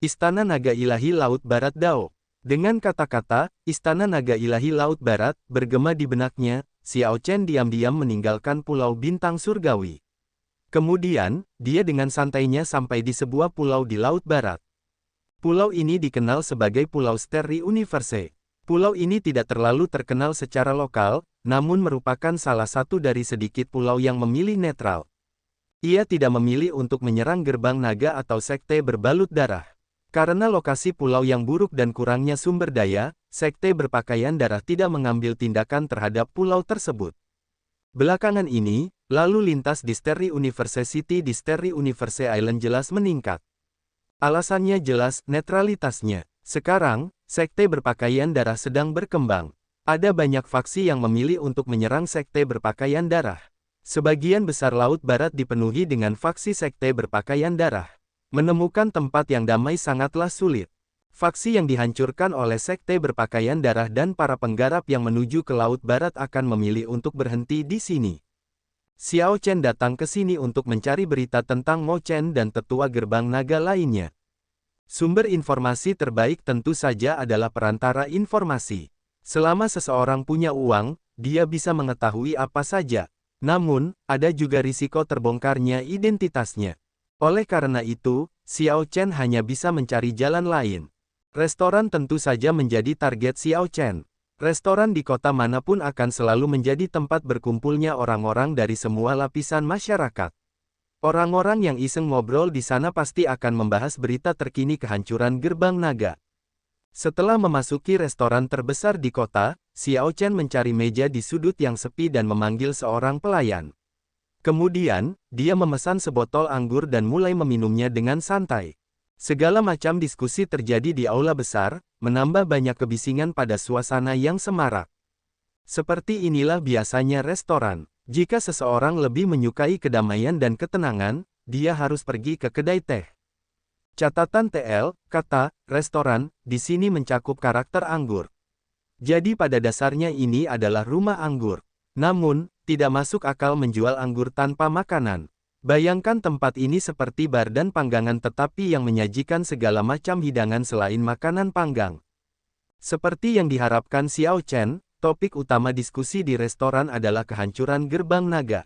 Istana Naga Ilahi Laut Barat Dao. Dengan kata-kata, Istana Naga Ilahi Laut Barat, bergema di benaknya, Xiao Chen diam-diam meninggalkan Pulau Bintang Surgawi. Kemudian, dia dengan santainya sampai di sebuah pulau di Laut Barat. Pulau ini dikenal sebagai Pulau Starry Universe. Pulau ini tidak terlalu terkenal secara lokal, namun merupakan salah satu dari sedikit pulau yang memilih netral. Ia tidak memilih untuk menyerang gerbang naga atau sekte berbalut darah. Karena lokasi pulau yang buruk dan kurangnya sumber daya, sekte berpakaian darah tidak mengambil tindakan terhadap pulau tersebut. Belakangan ini, lalu lintas di Starry Universe City di Starry Universe Island jelas meningkat. Alasannya jelas, netralitasnya. Sekarang, sekte berpakaian darah sedang berkembang. Ada banyak faksi yang memilih untuk menyerang sekte berpakaian darah. Sebagian besar Laut Barat dipenuhi dengan faksi sekte berpakaian darah. Menemukan tempat yang damai sangatlah sulit. Faksi yang dihancurkan oleh sekte berpakaian darah dan para penggarap yang menuju ke Laut Barat akan memilih untuk berhenti di sini. Xiao Chen datang ke sini untuk mencari berita tentang Mo Chen dan tetua gerbang naga lainnya. Sumber informasi terbaik tentu saja adalah perantara informasi. Selama seseorang punya uang, dia bisa mengetahui apa saja. Namun, ada juga risiko terbongkarnya identitasnya. Oleh karena itu, Xiao Chen hanya bisa mencari jalan lain. Restoran tentu saja menjadi target Xiao Chen. Restoran di kota manapun akan selalu menjadi tempat berkumpulnya orang-orang dari semua lapisan masyarakat. Orang-orang yang iseng ngobrol di sana pasti akan membahas berita terkini kehancuran gerbang naga. Setelah memasuki restoran terbesar di kota, Xiao Chen mencari meja di sudut yang sepi dan memanggil seorang pelayan. Kemudian, dia memesan sebotol anggur dan mulai meminumnya dengan santai. Segala macam diskusi terjadi di aula besar, menambah banyak kebisingan pada suasana yang semarak. Seperti inilah biasanya restoran. Jika seseorang lebih menyukai kedamaian dan ketenangan, dia harus pergi ke kedai teh. Catatan TL, kata, restoran, di sini mencakup karakter anggur. Jadi pada dasarnya ini adalah rumah anggur. Namun, tidak masuk akal menjual anggur tanpa makanan. Bayangkan tempat ini seperti bar dan panggangan tetapi yang menyajikan segala macam hidangan selain makanan panggang. Seperti yang diharapkan Xiao Chen, topik utama diskusi di restoran adalah kehancuran gerbang naga.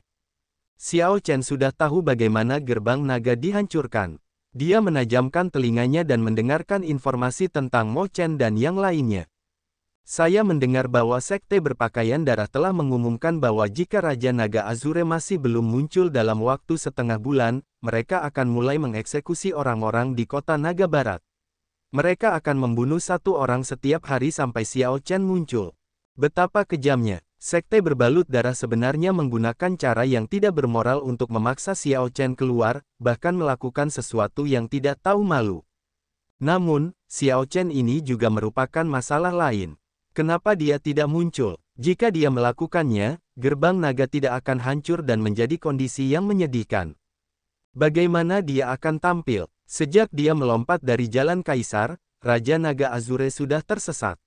Xiao Chen sudah tahu bagaimana gerbang naga dihancurkan. Dia menajamkan telinganya dan mendengarkan informasi tentang Mo Chen dan yang lainnya. Saya mendengar bahwa sekte berpakaian darah telah mengumumkan bahwa jika Raja Naga Azure masih belum muncul dalam waktu setengah bulan, mereka akan mulai mengeksekusi orang-orang di kota Naga Barat. Mereka akan membunuh satu orang setiap hari sampai Xiao Chen muncul. Betapa kejamnya, sekte berbalut darah sebenarnya menggunakan cara yang tidak bermoral untuk memaksa Xiao Chen keluar, bahkan melakukan sesuatu yang tidak tahu malu. Namun, Xiao Chen ini juga merupakan masalah lain. Kenapa dia tidak muncul? Jika dia melakukannya, gerbang naga tidak akan hancur dan menjadi kondisi yang menyedihkan. Bagaimana dia akan tampil? Sejak dia melompat dari Jalan Kaisar, Raja Naga Azure sudah tersesat.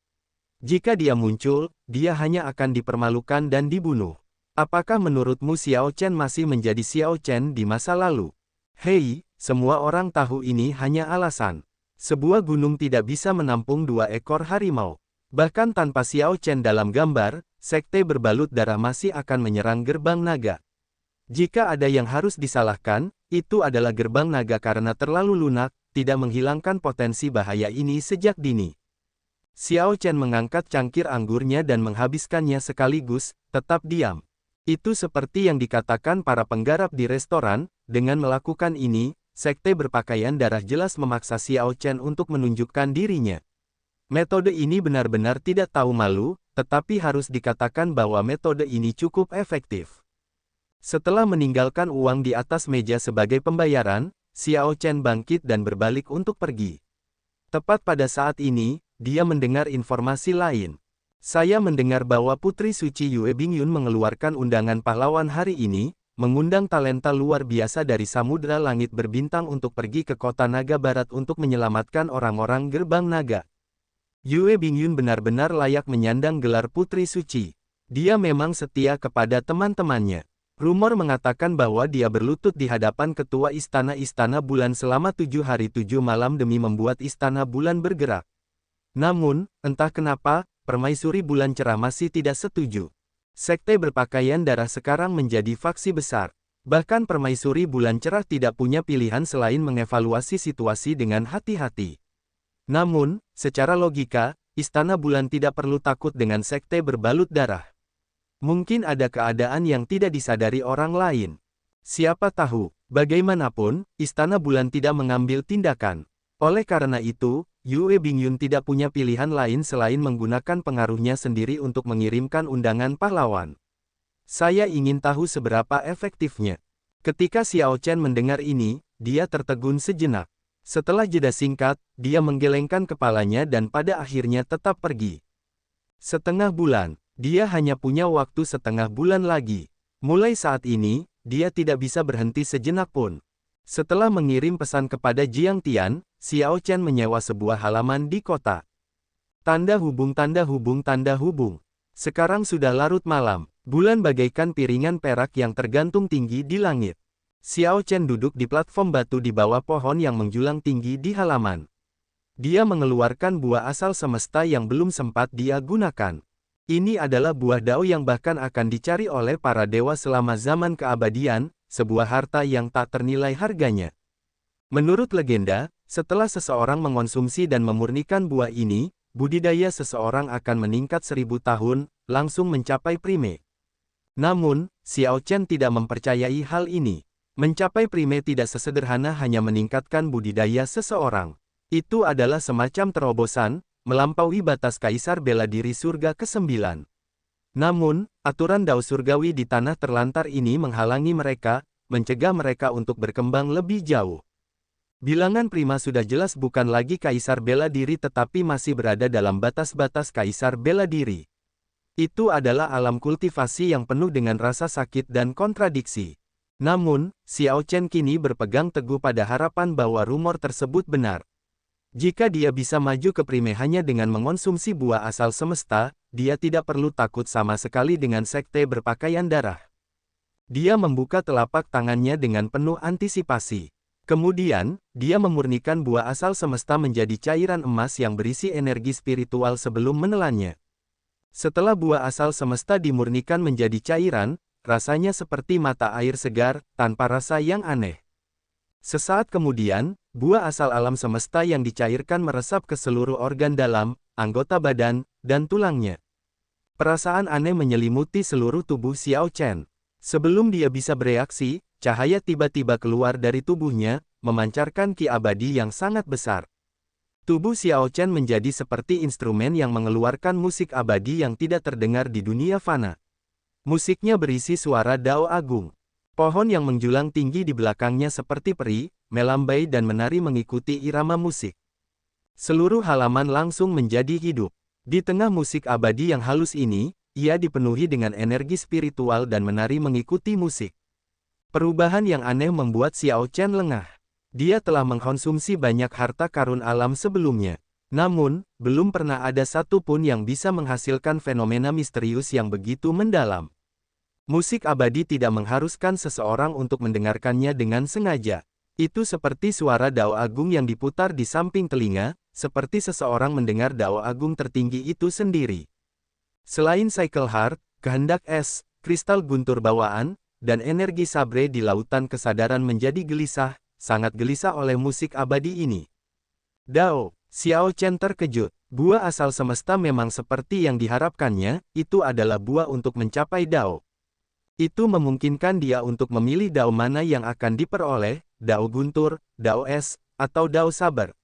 Jika dia muncul, dia hanya akan dipermalukan dan dibunuh. Apakah menurutmu Xiao Chen masih menjadi Xiao Chen di masa lalu? Hei, semua orang tahu ini hanya alasan. Sebuah gunung tidak bisa menampung 2 ekor harimau. Bahkan tanpa Xiao Chen dalam gambar, sekte berbalut darah masih akan menyerang gerbang naga. Jika ada yang harus disalahkan, itu adalah gerbang naga karena terlalu lunak, tidak menghilangkan potensi bahaya ini sejak dini. Xiao Chen mengangkat cangkir anggurnya dan menghabiskannya sekaligus, tetap diam. Itu seperti yang dikatakan para penggarap di restoran, dengan melakukan ini, sekte berpakaian darah jelas memaksa Xiao Chen untuk menunjukkan dirinya. Metode ini benar-benar tidak tahu malu, tetapi harus dikatakan bahwa metode ini cukup efektif. Setelah meninggalkan uang di atas meja sebagai pembayaran, Xiao Chen bangkit dan berbalik untuk pergi. Tepat pada saat ini, dia mendengar informasi lain. Saya mendengar bahwa Putri Suci Yue Bingyun mengeluarkan undangan pahlawan hari ini, mengundang talenta luar biasa dari Samudra Langit Berbintang untuk pergi ke kota Naga Barat untuk menyelamatkan orang-orang gerbang naga. Yue Bingyun benar-benar layak menyandang gelar Putri Suci. Dia memang setia kepada teman-temannya. Rumor mengatakan bahwa dia berlutut di hadapan ketua Istana Bulan selama 7 hari 7 malam demi membuat Istana Bulan bergerak. Namun, entah kenapa, Permaisuri Bulan Cerah masih tidak setuju. Sekte berpakaian darah sekarang menjadi faksi besar. Bahkan Permaisuri Bulan Cerah tidak punya pilihan selain mengevaluasi situasi dengan hati-hati. Namun, secara logika, Istana Bulan tidak perlu takut dengan sekte berbalut darah. Mungkin ada keadaan yang tidak disadari orang lain. Siapa tahu, bagaimanapun, Istana Bulan tidak mengambil tindakan. Oleh karena itu, Yue Bingyun tidak punya pilihan lain selain menggunakan pengaruhnya sendiri untuk mengirimkan undangan pahlawan. Saya ingin tahu seberapa efektifnya. Ketika Xiao Chen mendengar ini, dia tertegun sejenak. Setelah jeda singkat, dia menggelengkan kepalanya dan pada akhirnya tetap pergi. Setengah bulan. Dia hanya punya waktu setengah bulan lagi. Mulai saat ini, dia tidak bisa berhenti sejenak pun. Setelah mengirim pesan kepada Jiang Tian, Xiao Chen menyewa sebuah halaman di kota. Tanda hubung tanda hubung tanda hubung. Sekarang sudah larut malam, bulan bagaikan piringan perak yang tergantung tinggi di langit. Xiao Chen duduk di platform batu di bawah pohon yang menjulang tinggi di halaman. Dia mengeluarkan buah asal semesta yang belum sempat dia gunakan. Ini adalah buah dao yang bahkan akan dicari oleh para dewa selama zaman keabadian, sebuah harta yang tak ternilai harganya. Menurut legenda, setelah seseorang mengonsumsi dan memurnikan buah ini, budidaya seseorang akan meningkat 1000 tahun, langsung mencapai prime. Namun, Xiao Chen tidak mempercayai hal ini. Mencapai prime tidak sesederhana hanya meningkatkan budidaya seseorang. Itu adalah semacam terobosan, melampaui batas kaisar bela diri surga ke-9. Namun, aturan dao surgawi di tanah terlantar ini menghalangi mereka, mencegah mereka untuk berkembang lebih jauh. Bilangan prima sudah jelas bukan lagi kaisar bela diri tetapi masih berada dalam batas-batas kaisar bela diri. Itu adalah alam kultivasi yang penuh dengan rasa sakit dan kontradiksi. Namun, Xiao Chen kini berpegang teguh pada harapan bahwa rumor tersebut benar. Jika dia bisa maju ke prime hanya dengan mengonsumsi buah asal semesta, dia tidak perlu takut sama sekali dengan sekte berpakaian darah. Dia membuka telapak tangannya dengan penuh antisipasi. Kemudian, dia memurnikan buah asal semesta menjadi cairan emas yang berisi energi spiritual sebelum menelannya. Setelah buah asal semesta dimurnikan menjadi cairan, rasanya seperti mata air segar, tanpa rasa yang aneh. Sesaat kemudian, buah asal alam semesta yang dicairkan meresap ke seluruh organ dalam, anggota badan, dan tulangnya. Perasaan aneh menyelimuti seluruh tubuh Xiao Chen. Sebelum dia bisa bereaksi, cahaya tiba-tiba keluar dari tubuhnya, memancarkan ki abadi yang sangat besar. Tubuh Xiao Chen menjadi seperti instrumen yang mengeluarkan musik abadi yang tidak terdengar di dunia fana. Musiknya berisi suara dao agung. Pohon yang menjulang tinggi di belakangnya seperti peri, melambai dan menari mengikuti irama musik. Seluruh halaman langsung menjadi hidup. Di tengah musik abadi yang halus ini, ia dipenuhi dengan energi spiritual dan menari mengikuti musik. Perubahan yang aneh membuat Xiao Chen lengah. Dia telah mengkonsumsi banyak harta karun alam sebelumnya. Namun, belum pernah ada satu pun yang bisa menghasilkan fenomena misterius yang begitu mendalam. Musik abadi tidak mengharuskan seseorang untuk mendengarkannya dengan sengaja. Itu seperti suara dao agung yang diputar di samping telinga, seperti seseorang mendengar dao agung tertinggi itu sendiri. Selain cycle heart, kehendak es, kristal guntur bawaan, dan energi sabre di lautan kesadaran menjadi gelisah, sangat gelisah oleh musik abadi ini. Dao, Xiao Chen terkejut. Buah asal semesta memang seperti yang diharapkannya, itu adalah buah untuk mencapai dao. Itu memungkinkan dia untuk memilih dao mana yang akan diperoleh, dao guntur, dao es, atau dao sabar.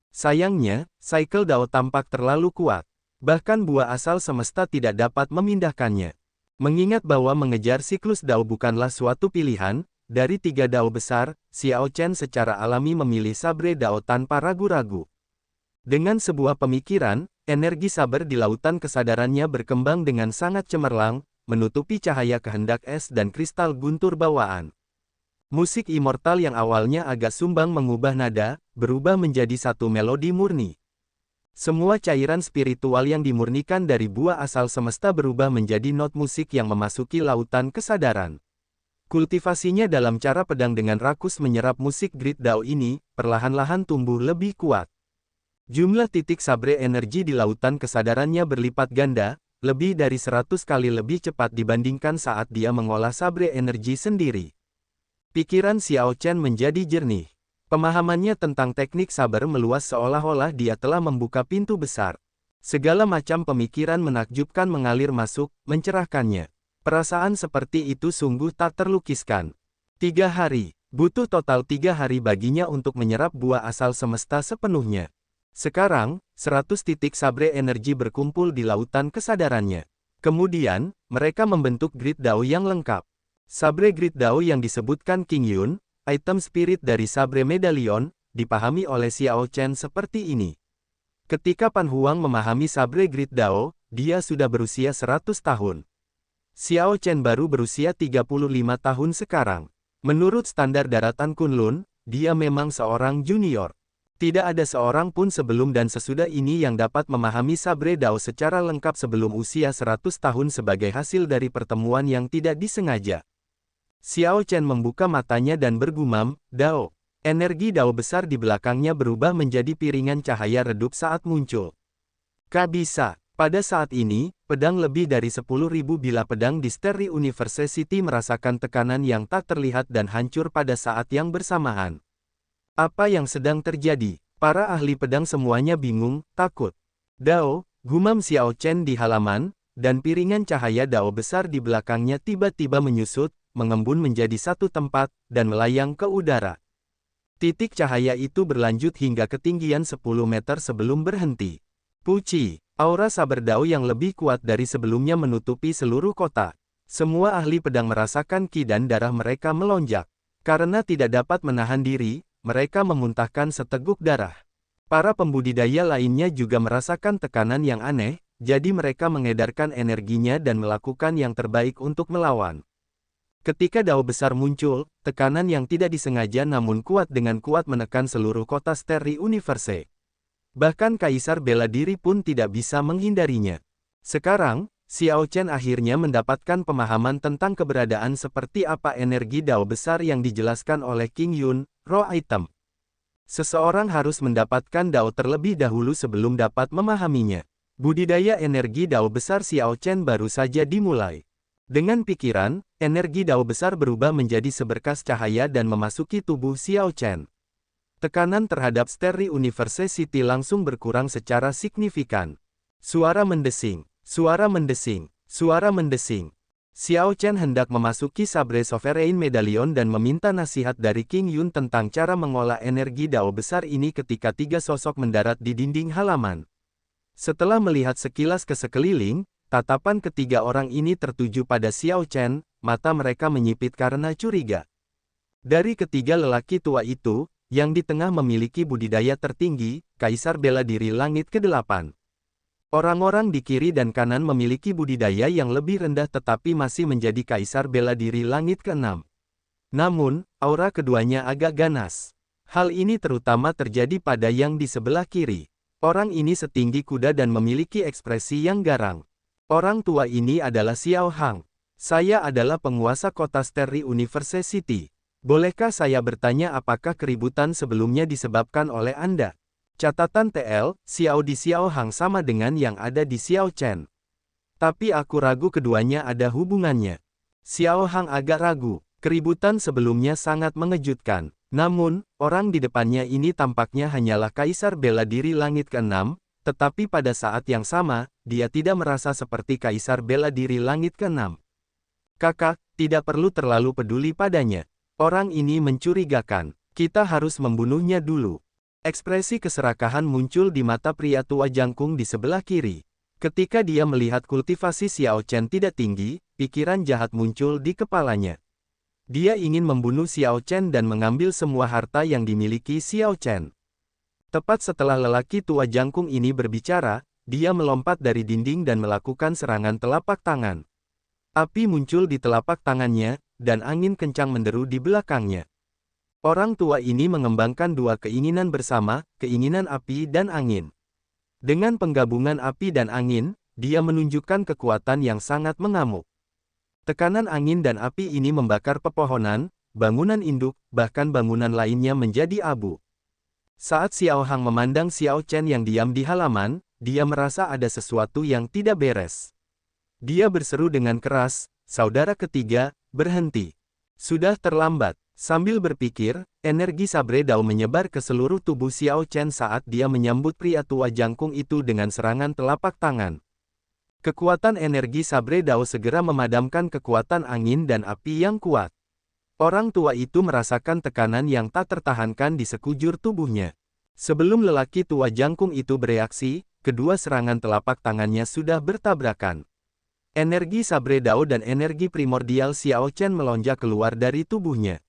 Sayangnya, cycle dao tampak terlalu kuat. Bahkan buah asal semesta tidak dapat memindahkannya. Mengingat bahwa mengejar siklus dao bukanlah suatu pilihan, dari 3 dao besar, Xiao Chen secara alami memilih sabre dao tanpa ragu-ragu. Dengan sebuah pemikiran, energi sabar di lautan kesadarannya berkembang dengan sangat cemerlang, menutupi cahaya kehendak es dan kristal guntur bawaan. Musik immortal yang awalnya agak sumbang mengubah nada, berubah menjadi satu melodi murni. Semua cairan spiritual yang dimurnikan dari buah asal semesta berubah menjadi not musik yang memasuki lautan kesadaran. Kultivasinya dalam cara pedang dengan rakus menyerap musik Grid Dao ini, perlahan-lahan tumbuh lebih kuat. Jumlah titik sabre energi di lautan kesadarannya berlipat ganda, lebih dari 100 kali lebih cepat dibandingkan saat dia mengolah sabre energi sendiri. Pikiran Xiao Chen menjadi jernih. Pemahamannya tentang teknik saber meluas seolah-olah dia telah membuka pintu besar. Segala macam pemikiran menakjubkan mengalir masuk, mencerahkannya. Perasaan seperti itu sungguh tak terlukiskan. 3 hari, butuh total 3 hari baginya untuk menyerap buah asal semesta sepenuhnya. Sekarang, 100 titik sabre energi berkumpul di lautan kesadarannya. Kemudian, mereka membentuk Grid Dao yang lengkap. Sabre Grid Dao yang disebutkan King Yun, item spirit dari sabre medalion, dipahami oleh Xiao Chen seperti ini. Ketika Pan Huang memahami sabre Grid Dao, dia sudah berusia 100 tahun. Xiao Chen baru berusia 35 tahun sekarang. Menurut standar daratan Kunlun, dia memang seorang junior. Tidak ada seorang pun sebelum dan sesudah ini yang dapat memahami sabre Dao secara lengkap sebelum usia 100 tahun sebagai hasil dari pertemuan yang tidak disengaja. Xiao Chen membuka matanya dan bergumam, Dao. Energi Dao besar di belakangnya berubah menjadi piringan cahaya redup saat muncul. Kabisa. Pada saat ini, pedang lebih dari 10.000 bilah pedang di Starry University merasakan tekanan yang tak terlihat dan hancur pada saat yang bersamaan. Apa yang sedang terjadi? Para ahli pedang semuanya bingung, takut. Dao, gumam Xiao Chen di halaman, dan piringan cahaya Dao besar di belakangnya tiba-tiba menyusut, mengembun menjadi satu tempat, dan melayang ke udara. Titik cahaya itu berlanjut hingga ketinggian 10 meter sebelum berhenti. Puci, aura saber Dao yang lebih kuat dari sebelumnya menutupi seluruh kota. Semua ahli pedang merasakan ki dan darah mereka melonjak. Karena tidak dapat menahan diri, mereka memuntahkan seteguk darah. Para pembudidaya lainnya juga merasakan tekanan yang aneh, jadi mereka mengedarkan energinya dan melakukan yang terbaik untuk melawan. Ketika Dao besar muncul, tekanan yang tidak disengaja namun kuat dengan kuat menekan seluruh kota Starry Universe. Bahkan Kaisar Bela Diri pun tidak bisa menghindarinya. Sekarang, Xiao Chen akhirnya mendapatkan pemahaman tentang keberadaan seperti apa energi Dao besar yang dijelaskan oleh King Yun, Raw Item. Seseorang harus mendapatkan Dao terlebih dahulu sebelum dapat memahaminya. Budidaya energi Dao besar Xiao Chen baru saja dimulai. Dengan pikiran, energi Dao besar berubah menjadi seberkas cahaya dan memasuki tubuh Xiao Chen. Tekanan terhadap Starry University langsung berkurang secara signifikan. Suara mendesing, suara mendesing, suara mendesing. Xiao Chen hendak memasuki Sabre Sovereign Medallion dan meminta nasihat dari King Yun tentang cara mengolah energi Dao besar ini ketika 3 sosok mendarat di dinding halaman. Setelah melihat sekilas ke sekeliling, tatapan ketiga orang ini tertuju pada Xiao Chen, mata mereka menyipit karena curiga. Dari ketiga lelaki tua itu, yang di tengah memiliki budidaya tertinggi, Kaisar Bela Diri Langit ke-8. Orang-orang di kiri dan kanan memiliki budidaya yang lebih rendah tetapi masih menjadi Kaisar Bela Diri Langit ke-6. Namun, aura keduanya agak ganas. Hal ini terutama terjadi pada yang di sebelah kiri. Orang ini setinggi kuda dan memiliki ekspresi yang garang. Orang tua ini adalah Xiao Hang. Saya adalah penguasa kota Starry University. Bolehkah saya bertanya apakah keributan sebelumnya disebabkan oleh Anda? Catatan TL, Xiao di Xiao Hang sama dengan yang ada di Xiao Chen. Tapi aku ragu keduanya ada hubungannya. Xiao Hang agak ragu. Keributan sebelumnya sangat mengejutkan. Namun, orang di depannya ini tampaknya hanyalah Kaisar Bela Diri Langit ke-6, tetapi pada saat yang sama, dia tidak merasa seperti Kaisar Bela Diri Langit ke-6. Kakak, tidak perlu terlalu peduli padanya. Orang ini mencurigakan. Kita harus membunuhnya dulu. Ekspresi keserakahan muncul di mata pria tua jangkung di sebelah kiri. Ketika dia melihat kultivasi Xiao Chen tidak tinggi, pikiran jahat muncul di kepalanya. Dia ingin membunuh Xiao Chen dan mengambil semua harta yang dimiliki Xiao Chen. Tepat setelah lelaki tua jangkung ini berbicara, dia melompat dari dinding dan melakukan serangan telapak tangan. Api muncul di telapak tangannya, dan angin kencang menderu di belakangnya. Orang tua ini mengembangkan dua keinginan bersama, keinginan api dan angin. Dengan penggabungan api dan angin, dia menunjukkan kekuatan yang sangat mengamuk. Tekanan angin dan api ini membakar pepohonan, bangunan induk, bahkan bangunan lainnya menjadi abu. Saat Xiao Hang memandang Xiao Chen yang diam di halaman, dia merasa ada sesuatu yang tidak beres. Dia berseru dengan keras, "Saudara ketiga, berhenti. Sudah terlambat." Sambil berpikir, energi sabre dao menyebar ke seluruh tubuh Xiao Chen saat dia menyambut pria tua jangkung itu dengan serangan telapak tangan. Kekuatan energi sabre dao segera memadamkan kekuatan angin dan api yang kuat. Orang tua itu merasakan tekanan yang tak tertahankan di sekujur tubuhnya. Sebelum lelaki tua jangkung itu bereaksi, kedua serangan telapak tangannya sudah bertabrakan. Energi sabre dao dan energi primordial Xiao Chen melonjak keluar dari tubuhnya.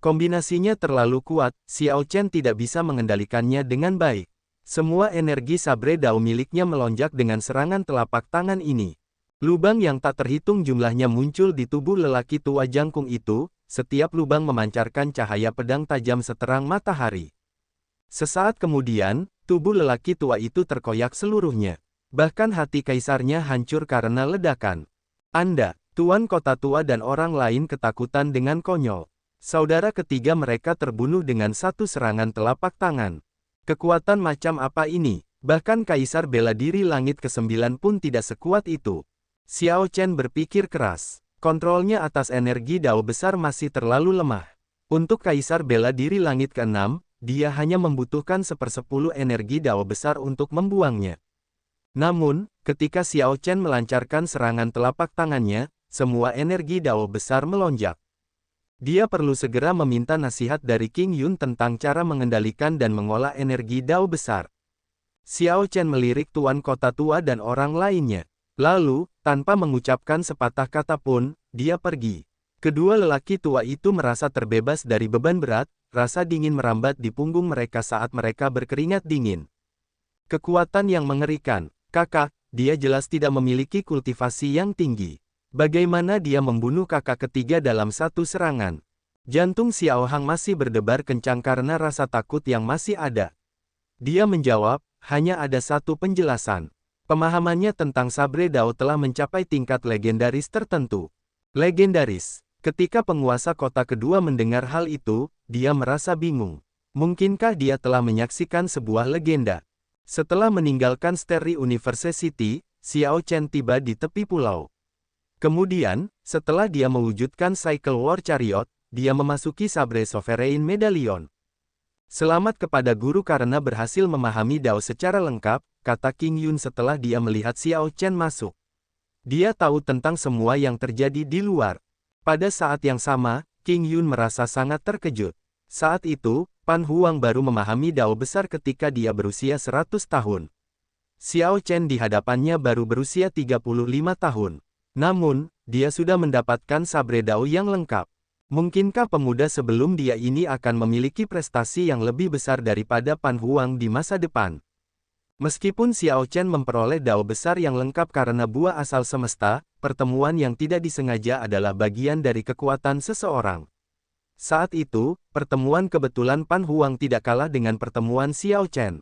Kombinasinya terlalu kuat, Xiao Chen tidak bisa mengendalikannya dengan baik. Semua energi sabre dao miliknya melonjak dengan serangan telapak tangan ini. Lubang yang tak terhitung jumlahnya muncul di tubuh lelaki tua jangkung itu, setiap lubang memancarkan cahaya pedang tajam seterang matahari. Sesaat kemudian, tubuh lelaki tua itu terkoyak seluruhnya. Bahkan hati kaisarnya hancur karena ledakan. Anda, Tuan Kota Tua dan orang lain ketakutan dengan konyol. Saudara ketiga mereka terbunuh dengan satu serangan telapak tangan. Kekuatan macam apa ini? Bahkan Kaisar Bela Diri Langit ke-9 pun tidak sekuat itu. Xiao Chen berpikir keras. Kontrolnya atas energi dao besar masih terlalu lemah. Untuk Kaisar Bela Diri Langit ke-6, dia hanya membutuhkan 1/10 energi dao besar untuk membuangnya. Namun, ketika Xiao Chen melancarkan serangan telapak tangannya, semua energi dao besar melonjak. Dia perlu segera meminta nasihat dari King Yun tentang cara mengendalikan dan mengolah energi dao besar. Xiao Chen melirik Tuan Kota Tua dan orang lainnya. Lalu, tanpa mengucapkan sepatah kata pun, dia pergi. Kedua lelaki tua itu merasa terbebas dari beban berat, rasa dingin merambat di punggung mereka saat mereka berkeringat dingin. Kekuatan yang mengerikan. Kakak, dia jelas tidak memiliki kultivasi yang tinggi. Bagaimana dia membunuh kakak ketiga dalam satu serangan? Jantung Xiao Hang masih berdebar kencang karena rasa takut yang masih ada. Dia menjawab, hanya ada satu penjelasan. Pemahamannya tentang sabre dao telah mencapai tingkat legendaris tertentu. Legendaris. Ketika penguasa kota kedua mendengar hal itu, dia merasa bingung. Mungkinkah dia telah menyaksikan sebuah legenda? Setelah meninggalkan Starry University, Xiao Chen tiba di tepi pulau. Kemudian, setelah dia mewujudkan Cycle War Chariot, dia memasuki Sabre Sovereign Medallion. Selamat kepada guru karena berhasil memahami dao secara lengkap, kata King Yun setelah dia melihat Xiao Chen masuk. Dia tahu tentang semua yang terjadi di luar. Pada saat yang sama, King Yun merasa sangat terkejut. Saat itu, Pan Huang baru memahami dao besar ketika dia berusia 100 tahun. Xiao Chen di hadapannya baru berusia 35 tahun. Namun, dia sudah mendapatkan sabre dao yang lengkap. Mungkinkah pemuda sebelum dia ini akan memiliki prestasi yang lebih besar daripada Pan Huang di masa depan? Meskipun Xiao Chen memperoleh dao besar yang lengkap karena buah asal semesta, pertemuan yang tidak disengaja adalah bagian dari kekuatan seseorang. Saat itu, pertemuan kebetulan Pan Huang tidak kalah dengan pertemuan Xiao Chen.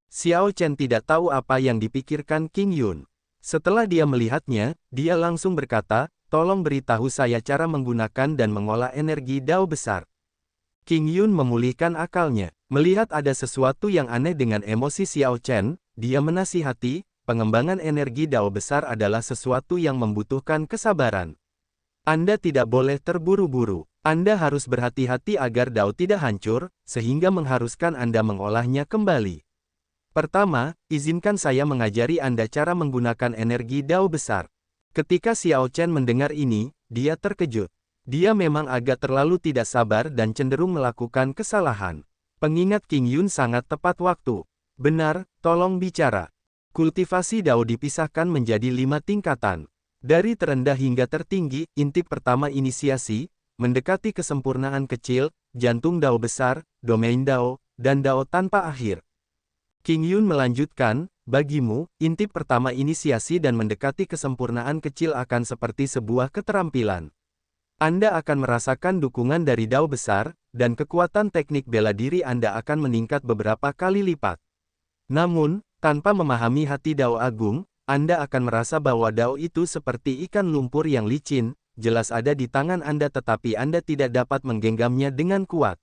Xiao Chen tidak tahu apa yang dipikirkan King Yun. Setelah dia melihatnya, dia langsung berkata, tolong beritahu saya cara menggunakan dan mengolah energi dao besar. King Yun memulihkan akalnya. Melihat ada sesuatu yang aneh dengan emosi Xiao Chen, dia menasihati, pengembangan energi dao besar adalah sesuatu yang membutuhkan kesabaran. Anda tidak boleh terburu-buru. Anda harus berhati-hati agar dao tidak hancur, sehingga mengharuskan Anda mengolahnya kembali. Pertama, izinkan saya mengajari Anda cara menggunakan energi dao besar. Ketika Xiao Chen mendengar ini, dia terkejut. Dia memang agak terlalu tidak sabar dan cenderung melakukan kesalahan. Pengingat King Yun sangat tepat waktu. Benar, tolong bicara. Kultivasi dao dipisahkan menjadi 5 tingkatan. Dari terendah hingga tertinggi, intip pertama inisiasi, mendekati kesempurnaan kecil, jantung dao besar, domain dao, dan dao tanpa akhir. King Yun melanjutkan, bagimu, intip pertama inisiasi dan mendekati kesempurnaan kecil akan seperti sebuah keterampilan. Anda akan merasakan dukungan dari dao besar, dan kekuatan teknik bela diri Anda akan meningkat beberapa kali lipat. Namun, tanpa memahami hati dao agung, Anda akan merasa bahwa dao itu seperti ikan lumpur yang licin, jelas ada di tangan Anda tetapi Anda tidak dapat menggenggamnya dengan kuat.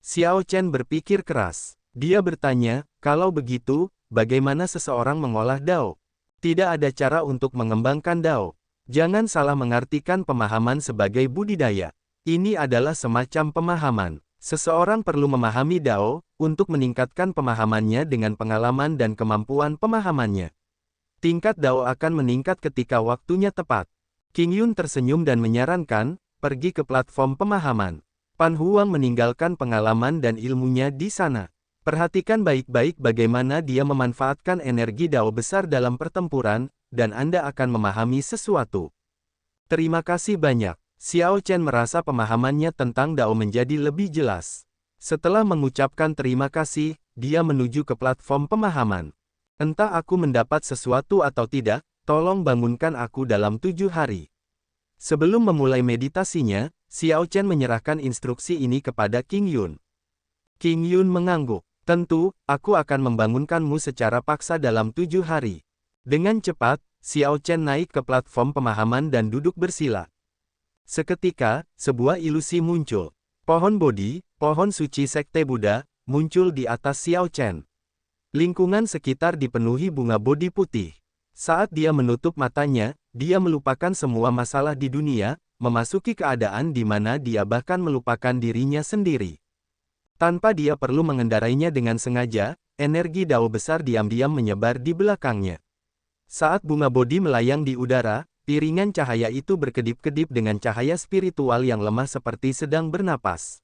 Xiao Chen berpikir keras. Dia bertanya, kalau begitu, bagaimana seseorang mengolah dao? Tidak ada cara untuk mengembangkan dao. Jangan salah mengartikan pemahaman sebagai budidaya. Ini adalah semacam pemahaman. Seseorang perlu memahami dao, untuk meningkatkan pemahamannya dengan pengalaman dan kemampuan pemahamannya. Tingkat dao akan meningkat ketika waktunya tepat. Qing Yun tersenyum dan menyarankan, pergi ke platform pemahaman. Pan Huang meninggalkan pengalaman dan ilmunya di sana. Perhatikan baik-baik bagaimana dia memanfaatkan energi dao besar dalam pertempuran, dan Anda akan memahami sesuatu. Terima kasih banyak. Xiao Chen merasa pemahamannya tentang dao menjadi lebih jelas. Setelah mengucapkan terima kasih, dia menuju ke platform pemahaman. Entah aku mendapat sesuatu atau tidak, tolong bangunkan aku dalam 7 hari. Sebelum memulai meditasinya, Xiao Chen menyerahkan instruksi ini kepada Qing Yun. Qing Yun mengangguk. Tentu, aku akan membangunkanmu secara paksa dalam 7 hari. Dengan cepat, Xiao Chen naik ke platform pemahaman dan duduk bersila. Seketika, sebuah ilusi muncul. Pohon Bodhi, pohon suci Sekte Buddha, muncul di atas Xiao Chen. Lingkungan sekitar dipenuhi bunga Bodhi putih. Saat dia menutup matanya, dia melupakan semua masalah di dunia, memasuki keadaan di mana dia bahkan melupakan dirinya sendiri. Tanpa dia perlu mengendarainya dengan sengaja, energi dao besar diam-diam menyebar di belakangnya. Saat bunga Bodhi melayang di udara, piringan cahaya itu berkedip-kedip dengan cahaya spiritual yang lemah seperti sedang bernapas.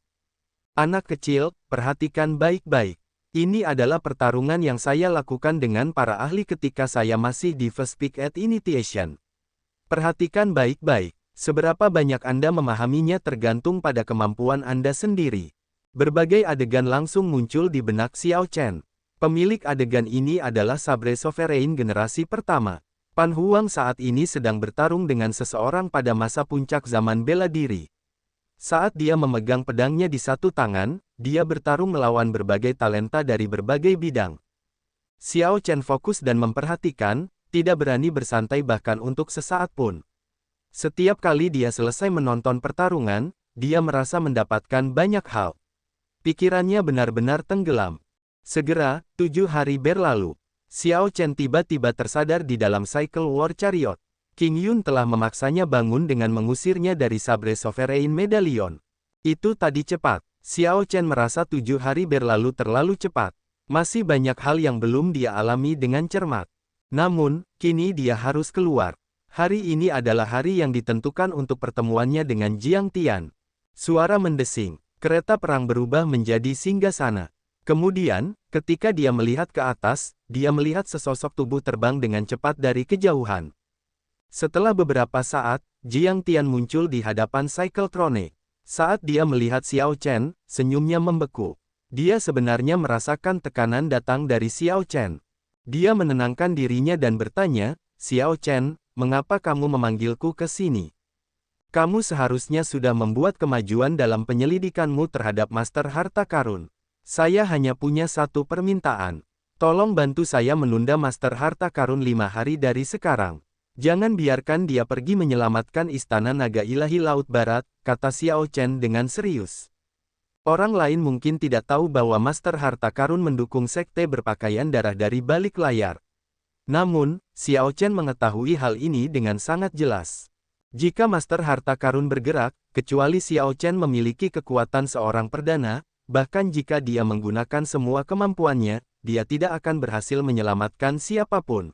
Anak kecil, perhatikan baik-baik. Ini adalah pertarungan yang saya lakukan dengan para ahli ketika saya masih di First Peak at Initiation. Perhatikan baik-baik, seberapa banyak Anda memahaminya tergantung pada kemampuan Anda sendiri. Berbagai adegan langsung muncul di benak Xiao Chen. Pemilik adegan ini adalah Sabre Sovereign generasi pertama. Pan Huang saat ini sedang bertarung dengan seseorang pada masa puncak zaman bela diri. Saat dia memegang pedangnya di satu tangan, dia bertarung melawan berbagai talenta dari berbagai bidang. Xiao Chen fokus dan memperhatikan, tidak berani bersantai bahkan untuk sesaat pun. Setiap kali dia selesai menonton pertarungan, dia merasa mendapatkan banyak hal. Pikirannya benar-benar tenggelam. Segera, 7 hari berlalu. Xiao Chen tiba-tiba tersadar di dalam Cycle War Chariot. Qing Yun telah memaksanya bangun dengan mengusirnya dari Sabre Sovereign Medallion. Itu tadi cepat. Xiao Chen merasa 7 hari berlalu terlalu cepat. Masih banyak hal yang belum dia alami dengan cermat. Namun, kini dia harus keluar. Hari ini adalah hari yang ditentukan untuk pertemuannya dengan Jiang Tian. Suara mendesing. Kereta perang berubah menjadi singgasana. Kemudian, ketika dia melihat ke atas, dia melihat sesosok tubuh terbang dengan cepat dari kejauhan. Setelah beberapa saat, Jiang Tian muncul di hadapan Cycletronic. Saat dia melihat Xiao Chen, senyumnya membeku. Dia sebenarnya merasakan tekanan datang dari Xiao Chen. Dia menenangkan dirinya dan bertanya, Xiao Chen, mengapa kamu memanggilku ke sini? Kamu seharusnya sudah membuat kemajuan dalam penyelidikanmu terhadap Master Harta Karun. Saya hanya punya satu permintaan. Tolong bantu saya menunda Master Harta Karun 5 hari dari sekarang. Jangan biarkan dia pergi menyelamatkan Istana Naga Ilahi Laut Barat, kata Xiao Chen dengan serius. Orang lain mungkin tidak tahu bahwa Master Harta Karun mendukung sekte berpakaian darah dari balik layar. Namun, Xiao Chen mengetahui hal ini dengan sangat jelas. Jika Master Harta Karun bergerak, kecuali Xiao Chen memiliki kekuatan seorang perdana, bahkan jika dia menggunakan semua kemampuannya, dia tidak akan berhasil menyelamatkan siapapun.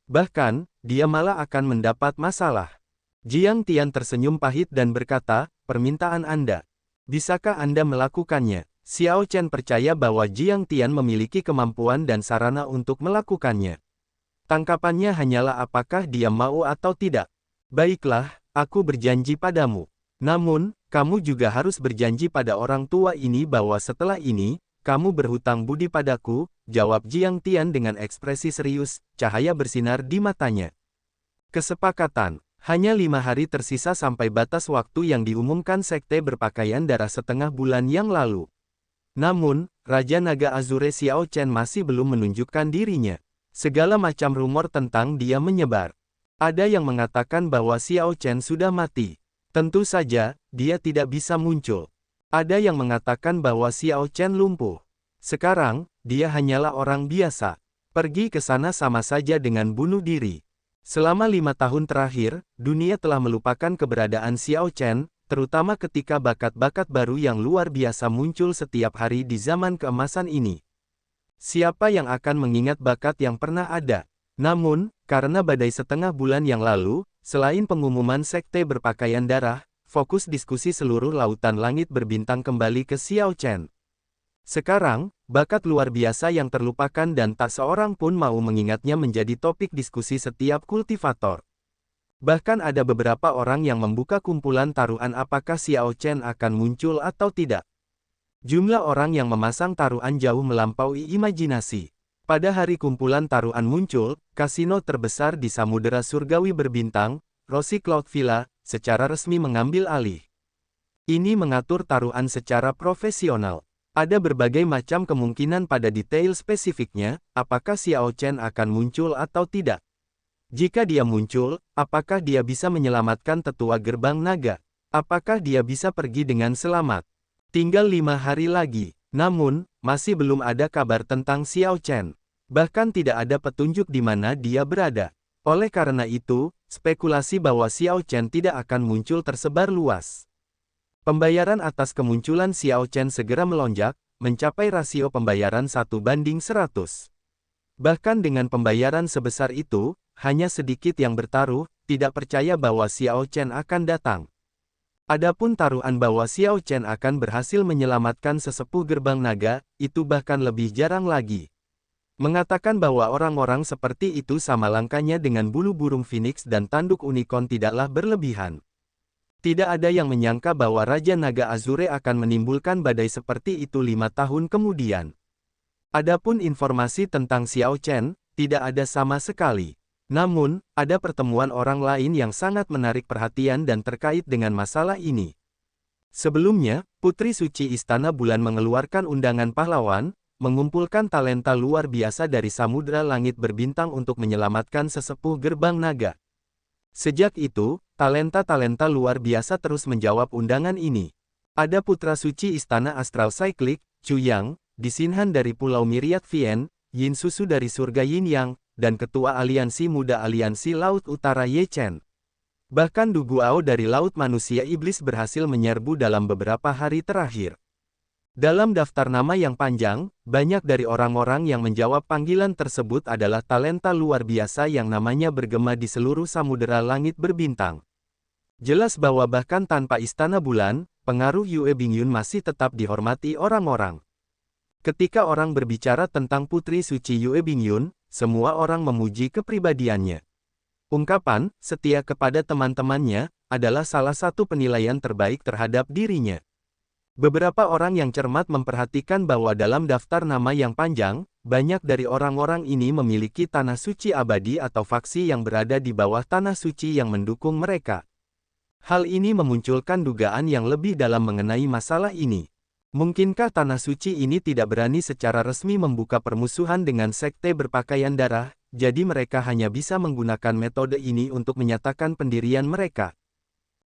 Bahkan, dia malah akan mendapat masalah. Jiang Tian tersenyum pahit dan berkata, permintaan Anda. Bisakah Anda melakukannya? Xiao Chen percaya bahwa Jiang Tian memiliki kemampuan dan sarana untuk melakukannya. Tangkapannya hanyalah apakah dia mau atau tidak. Baiklah, aku berjanji padamu. Namun, kamu juga harus berjanji pada orang tua ini bahwa setelah ini, kamu berhutang budi padaku, jawab Jiang Tian dengan ekspresi serius, cahaya bersinar di matanya. Kesepakatan, hanya 5 hari tersisa sampai batas waktu yang diumumkan sekte berpakaian darah setengah bulan yang lalu. Namun, Raja Naga Azure Xiao Chen masih belum menunjukkan dirinya. Segala macam rumor tentang dia menyebar. Ada yang mengatakan bahwa Xiao Chen sudah mati. Tentu saja, dia tidak bisa muncul. Ada yang mengatakan bahwa Xiao Chen lumpuh. Sekarang, dia hanyalah orang biasa. Pergi ke sana sama saja dengan bunuh diri. Selama 5 tahun terakhir, dunia telah melupakan keberadaan Xiao Chen, terutama ketika bakat-bakat baru yang luar biasa muncul setiap hari di zaman keemasan ini. Siapa yang akan mengingat bakat yang pernah ada? Namun, karena badai setengah bulan yang lalu, selain pengumuman sekte berpakaian darah, fokus diskusi seluruh lautan langit berbintang kembali ke Xiao Chen. Sekarang, bakat luar biasa yang terlupakan dan tak seorang pun mau mengingatnya menjadi topik diskusi setiap kultivator. Bahkan ada beberapa orang yang membuka kumpulan taruhan apakah Xiao Chen akan muncul atau tidak. Jumlah orang yang memasang taruhan jauh melampaui imajinasi. Pada hari kumpulan taruhan muncul, kasino terbesar di Samudera Surgawi berbintang, Rosy Cloud Villa, secara resmi mengambil alih. Ini mengatur taruhan secara profesional. Ada berbagai macam kemungkinan pada detail spesifiknya, apakah Xiao Chen akan muncul atau tidak. Jika dia muncul, apakah dia bisa menyelamatkan tetua gerbang naga? Apakah dia bisa pergi dengan selamat? Tinggal 5 hari lagi, namun, masih belum ada kabar tentang Xiao Chen. Bahkan tidak ada petunjuk di mana dia berada. Oleh karena itu, spekulasi bahwa Xiao Chen tidak akan muncul tersebar luas. Pembayaran atas kemunculan Xiao Chen segera melonjak, mencapai rasio pembayaran 1:100. Bahkan dengan pembayaran sebesar itu, hanya sedikit yang bertaruh, tidak percaya bahwa Xiao Chen akan datang. Adapun taruhan bahwa Xiao Chen akan berhasil menyelamatkan sesepuh gerbang naga, itu bahkan lebih jarang lagi. Mengatakan bahwa orang-orang seperti itu sama langkahnya dengan bulu burung phoenix dan tanduk unicorn tidaklah berlebihan. Tidak ada yang menyangka bahwa Raja Naga Azure akan menimbulkan badai seperti itu 5 tahun kemudian. Adapun informasi tentang Xiao Chen, tidak ada sama sekali. Namun, ada pertemuan orang lain yang sangat menarik perhatian dan terkait dengan masalah ini. Sebelumnya, Putri Suci Istana Bulan mengeluarkan undangan pahlawan, mengumpulkan talenta luar biasa dari Samudra Langit Berbintang untuk menyelamatkan sesepuh gerbang naga. Sejak itu, talenta-talenta luar biasa terus menjawab undangan ini. Ada Putra Suci Istana Astral Cyclic, Chu Yang, Disinhan dari Pulau Myriad Vien, Yin Susu dari Surga Yin Yang, dan Ketua Aliansi Muda Aliansi Laut Utara Ye Chen. Bahkan Du Guao dari Laut Manusia Iblis berhasil menyerbu dalam beberapa hari terakhir. Dalam daftar nama yang panjang, banyak dari orang-orang yang menjawab panggilan tersebut adalah talenta luar biasa yang namanya bergema di seluruh Samudera Langit Berbintang. Jelas bahwa bahkan tanpa Istana Bulan, pengaruh Yue Bingyun masih tetap dihormati orang-orang. Ketika orang berbicara tentang Putri Suci Yue Bingyun, semua orang memuji kepribadiannya. Ungkapan setia kepada teman-temannya adalah salah satu penilaian terbaik terhadap dirinya. Beberapa orang yang cermat memperhatikan bahwa dalam daftar nama yang panjang, banyak dari orang-orang ini memiliki tanah suci abadi atau faksi yang berada di bawah tanah suci yang mendukung mereka. Hal ini memunculkan dugaan yang lebih dalam mengenai masalah ini. Mungkinkah tanah suci ini tidak berani secara resmi membuka permusuhan dengan sekte berpakaian darah, jadi mereka hanya bisa menggunakan metode ini untuk menyatakan pendirian mereka?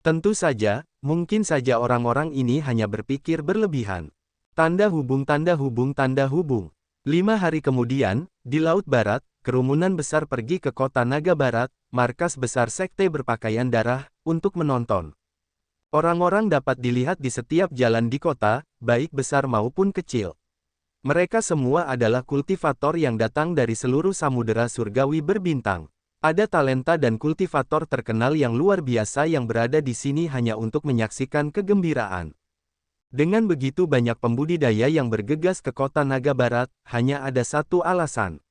Tentu saja, mungkin saja orang-orang ini hanya berpikir berlebihan. Tanda hubung tanda hubung tanda hubung. 5 hari kemudian, di Laut Barat, kerumunan besar pergi ke kota Naga Barat, markas besar sekte berpakaian darah, untuk menonton. Orang-orang dapat dilihat di setiap jalan di kota, baik besar maupun kecil. Mereka semua adalah kultivator yang datang dari seluruh Samudera Surgawi Berbintang. Ada talenta dan kultivator terkenal yang luar biasa yang berada di sini hanya untuk menyaksikan kegembiraan. Dengan begitu banyak pembudidaya yang bergegas ke kota Naga Barat, hanya ada satu alasan.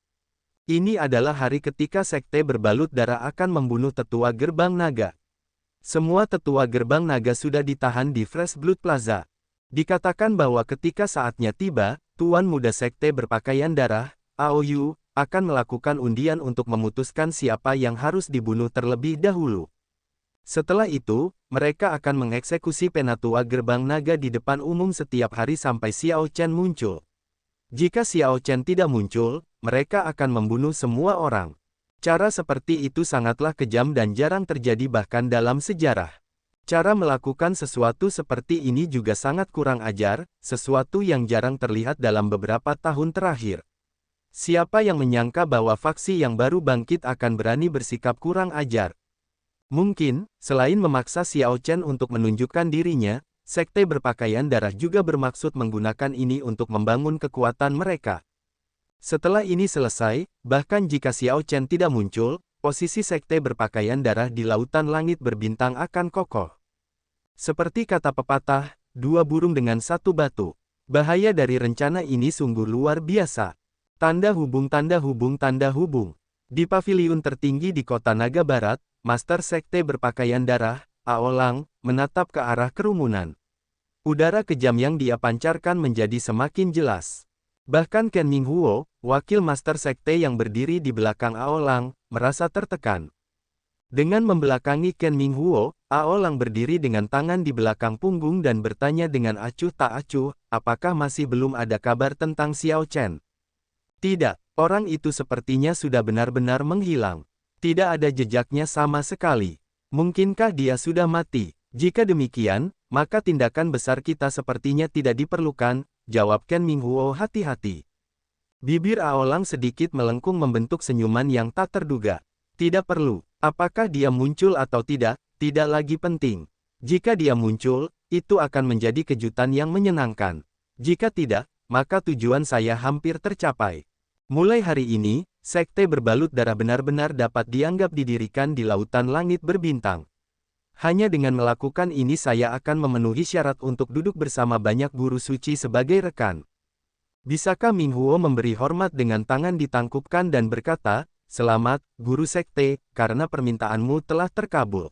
Ini adalah hari ketika sekte berbalut darah akan membunuh tetua gerbang naga. Semua tetua gerbang naga sudah ditahan di Fresh Blood Plaza. Dikatakan bahwa ketika saatnya tiba, Tuan Muda Sekte berpakaian darah, AOU, akan melakukan undian untuk memutuskan siapa yang harus dibunuh terlebih dahulu. Setelah itu, mereka akan mengeksekusi penatua gerbang naga di depan umum setiap hari sampai Xiao Chen muncul. Jika Xiao Chen tidak muncul, mereka akan membunuh semua orang. Cara seperti itu sangatlah kejam dan jarang terjadi bahkan dalam sejarah. Cara melakukan sesuatu seperti ini juga sangat kurang ajar, sesuatu yang jarang terlihat dalam beberapa tahun terakhir. Siapa yang menyangka bahwa faksi yang baru bangkit akan berani bersikap kurang ajar? Mungkin, selain memaksa Xiao Chen untuk menunjukkan dirinya, sekte berpakaian darah juga bermaksud menggunakan ini untuk membangun kekuatan mereka. Setelah ini selesai, bahkan jika Xiao Chen tidak muncul, posisi sekte berpakaian darah di lautan langit berbintang akan kokoh. Seperti kata pepatah, dua burung dengan satu batu. Bahaya dari rencana ini sungguh luar biasa. Tanda hubung tanda hubung tanda hubung. Di paviliun tertinggi di kota Naga Barat, Master Sekte berpakaian darah, Aolang, menatap ke arah kerumunan. Udara kejam yang dia pancarkan menjadi semakin jelas. Bahkan Ken Minghuo, wakil Master Sekte yang berdiri di belakang Aolang, merasa tertekan. Dengan membelakangi Ken Minghuo, Aolang berdiri dengan tangan di belakang punggung dan bertanya dengan acuh tak acuh, apakah masih belum ada kabar tentang Xiao Chen? Tidak, orang itu sepertinya sudah benar-benar menghilang. Tidak ada jejaknya sama sekali. Mungkinkah dia sudah mati? Jika demikian, maka tindakan besar kita sepertinya tidak diperlukan, jawab Ken Minghuo hati-hati. Bibir Aolang sedikit melengkung membentuk senyuman yang tak terduga. Tidak perlu. Apakah dia muncul atau tidak lagi penting. Jika dia muncul, itu akan menjadi kejutan yang menyenangkan. Jika tidak, maka tujuan saya hampir tercapai. Mulai hari ini, sekte berbalut darah benar-benar dapat dianggap didirikan di lautan langit berbintang. Hanya dengan melakukan ini saya akan memenuhi syarat untuk duduk bersama banyak guru suci sebagai rekan. Bisakah Minghuo memberi hormat dengan tangan ditangkupkan dan berkata, "Selamat, guru sekte, karena permintaanmu telah terkabul.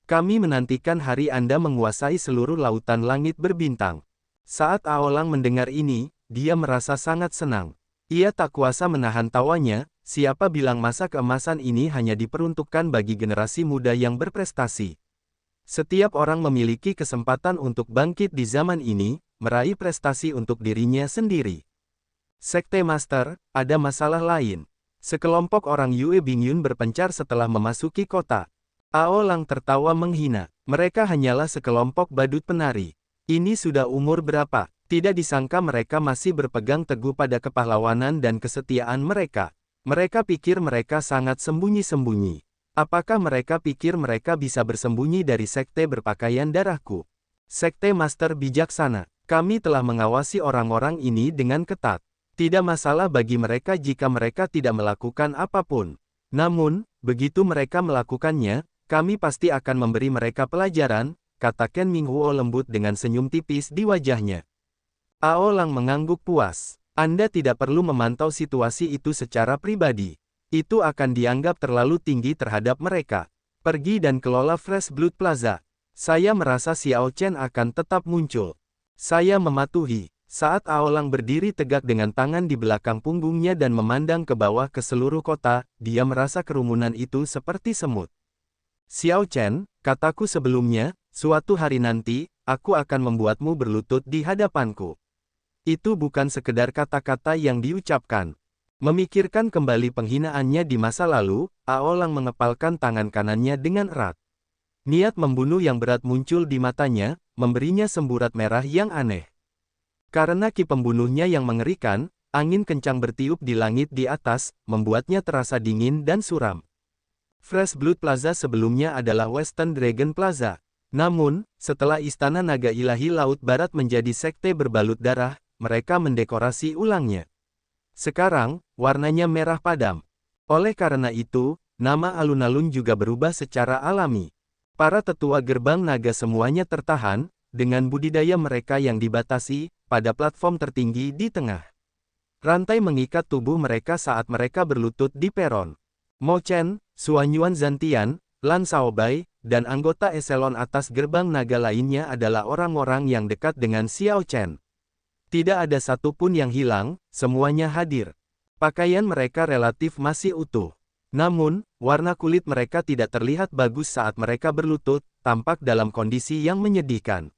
Kami menantikan hari Anda menguasai seluruh lautan langit berbintang." Saat Aolang mendengar ini, dia merasa sangat senang. Ia tak kuasa menahan tawanya, siapa bilang masa keemasan ini hanya diperuntukkan bagi generasi muda yang berprestasi. Setiap orang memiliki kesempatan untuk bangkit di zaman ini, meraih prestasi untuk dirinya sendiri. Sekte Master, ada masalah lain. Sekelompok orang Yue Bingyun berpencar setelah memasuki kota. Aolang tertawa menghina. Mereka hanyalah sekelompok badut penari. Ini sudah umur berapa? Tidak disangka mereka masih berpegang teguh pada kepahlawanan dan kesetiaan mereka. Mereka pikir mereka sangat sembunyi-sembunyi. Apakah mereka pikir mereka bisa bersembunyi dari sekte berpakaian darahku? Sekte Master bijaksana. Kami telah mengawasi orang-orang ini dengan ketat. Tidak masalah bagi mereka jika mereka tidak melakukan apapun. Namun, begitu mereka melakukannya, kami pasti akan memberi mereka pelajaran, kata Ken Minghuo lembut dengan senyum tipis di wajahnya. Aolang mengangguk puas. Anda tidak perlu memantau situasi itu secara pribadi. Itu akan dianggap terlalu tinggi terhadap mereka. Pergi dan kelola Fresh Blood Plaza. Saya merasa Xiao Chen akan tetap muncul. Saya mematuhi. Saat Aolang berdiri tegak dengan tangan di belakang punggungnya dan memandang ke bawah ke seluruh kota, dia merasa kerumunan itu seperti semut. Xiao Chen, kataku sebelumnya, suatu hari nanti, aku akan membuatmu berlutut di hadapanku. Itu bukan sekedar kata-kata yang diucapkan. Memikirkan kembali penghinaannya di masa lalu, Aolang mengepalkan tangan kanannya dengan erat. Niat membunuh yang berat muncul di matanya, memberinya semburat merah yang aneh. Karena ki pembunuhnya yang mengerikan, angin kencang bertiup di langit di atas, membuatnya terasa dingin dan suram. Fresh Blood Plaza sebelumnya adalah Western Dragon Plaza. Namun, setelah Istana Naga Ilahi Laut Barat menjadi sekte berbalut darah, mereka mendekorasi ulangnya. Sekarang, warnanya merah padam. Oleh karena itu, nama alun-alun juga berubah secara alami. Para tetua gerbang naga semuanya tertahan, dengan budidaya mereka yang dibatasi, pada platform tertinggi di tengah. Rantai mengikat tubuh mereka saat mereka berlutut di peron. Mo Chen, Suanyuan Zantian, Lan Shaobai, dan anggota eselon atas gerbang naga lainnya adalah orang-orang yang dekat dengan Xiao Chen. Tidak ada satupun yang hilang, semuanya hadir. Pakaian mereka relatif masih utuh. Namun, warna kulit mereka tidak terlihat bagus saat mereka berlutut, tampak dalam kondisi yang menyedihkan.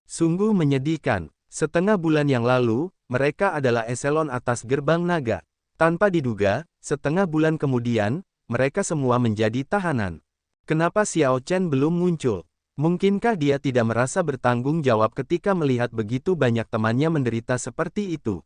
Sungguh menyedihkan. Setengah bulan yang lalu, mereka adalah eselon atas gerbang naga. Tanpa diduga, setengah bulan kemudian, mereka semua menjadi tahanan. Kenapa Xiao Chen belum muncul? Mungkinkah dia tidak merasa bertanggung jawab ketika melihat begitu banyak temannya menderita seperti itu?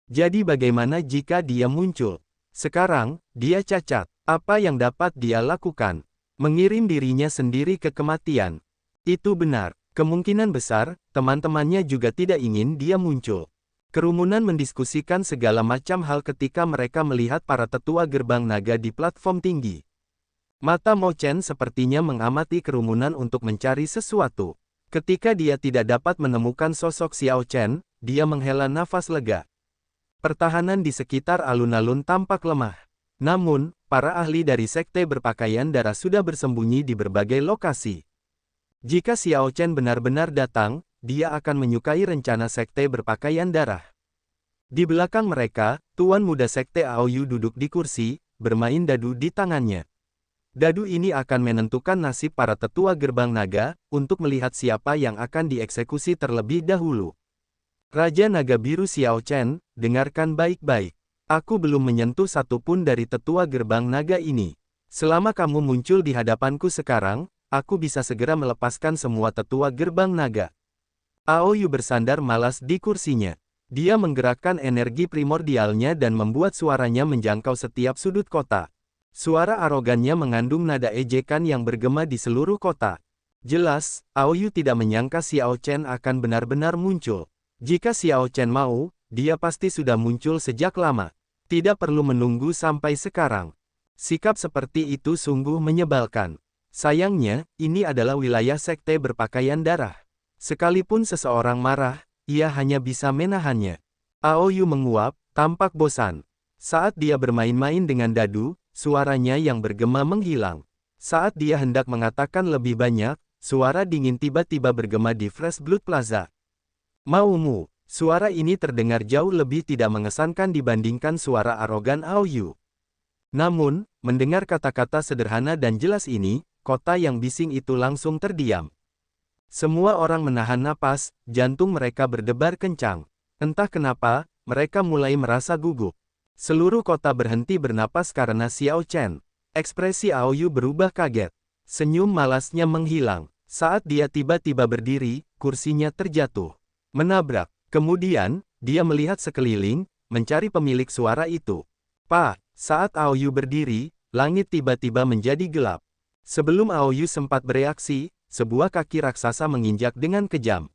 Jadi bagaimana jika dia muncul? Sekarang, dia cacat. Apa yang dapat dia lakukan? Mengirim dirinya sendiri ke kematian. Itu benar. Kemungkinan besar, teman-temannya juga tidak ingin dia muncul. Kerumunan mendiskusikan segala macam hal ketika mereka melihat para tetua gerbang naga di platform tinggi. Mata Mo Chen sepertinya mengamati kerumunan untuk mencari sesuatu. Ketika dia tidak dapat menemukan sosok Xiao Chen, dia menghela nafas lega. Pertahanan di sekitar alun-alun tampak lemah. Namun, para ahli dari sekte berpakaian darah sudah bersembunyi di berbagai lokasi. Jika Xiao Chen benar-benar datang, dia akan menyukai rencana sekte berpakaian darah. Di belakang mereka, Tuan Muda Sekte Aoyu duduk di kursi, bermain dadu di tangannya. Dadu ini akan menentukan nasib para tetua gerbang naga, untuk melihat siapa yang akan dieksekusi terlebih dahulu. Raja Naga Biru Xiao Chen, dengarkan baik-baik. Aku belum menyentuh satupun dari tetua gerbang naga ini. Selama kamu muncul di hadapanku sekarang, aku bisa segera melepaskan semua tetua gerbang naga. Aoyu bersandar malas di kursinya. Dia menggerakkan energi primordialnya dan membuat suaranya menjangkau setiap sudut kota. Suara arogannya mengandung nada ejekan yang bergema di seluruh kota. Jelas, Aoyu tidak menyangka Xiao Chen akan benar-benar muncul. Jika Xiao Chen mau, dia pasti sudah muncul sejak lama. Tidak perlu menunggu sampai sekarang. Sikap seperti itu sungguh menyebalkan. Sayangnya, ini adalah wilayah sekte berpakaian darah. Sekalipun seseorang marah, ia hanya bisa menahannya. Aoyu menguap, tampak bosan. Saat dia bermain-main dengan dadu, suaranya yang bergema menghilang. Saat dia hendak mengatakan lebih banyak, suara dingin tiba-tiba bergema di Fresh Blood Plaza. Maumu, suara ini terdengar jauh lebih tidak mengesankan dibandingkan suara arogan Aoyu. Namun, mendengar kata-kata sederhana dan jelas ini, kota yang bising itu langsung terdiam. Semua orang menahan napas, jantung mereka berdebar kencang. Entah kenapa, mereka mulai merasa gugup. Seluruh kota berhenti bernapas karena Xiao Chen. Ekspresi Aoyu berubah kaget. Senyum malasnya menghilang. Saat dia tiba-tiba berdiri, kursinya terjatuh. Menabrak. Kemudian, dia melihat sekeliling, mencari pemilik suara itu. Pak, saat Aoyu berdiri, langit tiba-tiba menjadi gelap. Sebelum Aoyu sempat bereaksi, sebuah kaki raksasa menginjak dengan kejam.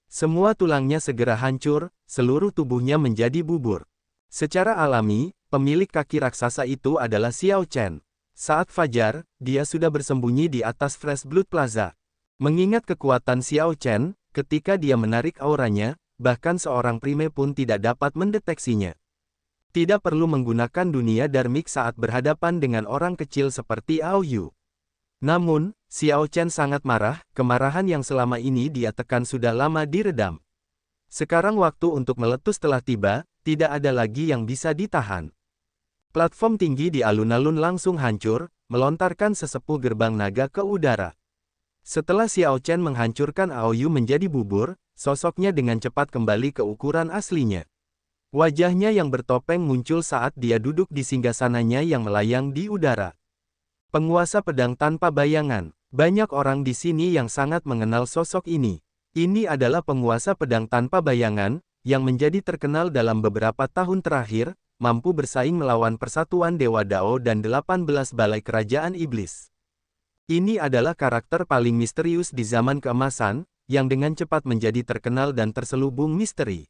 Semua tulangnya segera hancur, seluruh tubuhnya menjadi bubur. Secara alami, pemilik kaki raksasa itu adalah Xiao Chen. Saat fajar, dia sudah bersembunyi di atas Fresh Blood Plaza. Mengingat kekuatan Xiao Chen, ketika dia menarik auranya, bahkan seorang prime pun tidak dapat mendeteksinya. Tidak perlu menggunakan dunia darmik saat berhadapan dengan orang kecil seperti Aoyu. Namun, Xiao Chen sangat marah, kemarahan yang selama ini dia tekan sudah lama diredam. Sekarang waktu untuk meletus telah tiba, tidak ada lagi yang bisa ditahan. Platform tinggi di alun-alun langsung hancur, melontarkan sesepuh gerbang naga ke udara. Setelah Xiao Chen menghancurkan Aoyu menjadi bubur, sosoknya dengan cepat kembali ke ukuran aslinya. Wajahnya yang bertopeng muncul saat dia duduk di singgasananya yang melayang di udara. Penguasa pedang tanpa bayangan. Banyak orang di sini yang sangat mengenal sosok ini. Ini adalah penguasa pedang tanpa bayangan, yang menjadi terkenal dalam beberapa tahun terakhir, mampu bersaing melawan Persatuan Dewa Dao dan 18 Balai Kerajaan Iblis. Ini adalah karakter paling misterius di zaman keemasan, yang dengan cepat menjadi terkenal dan terselubung misteri.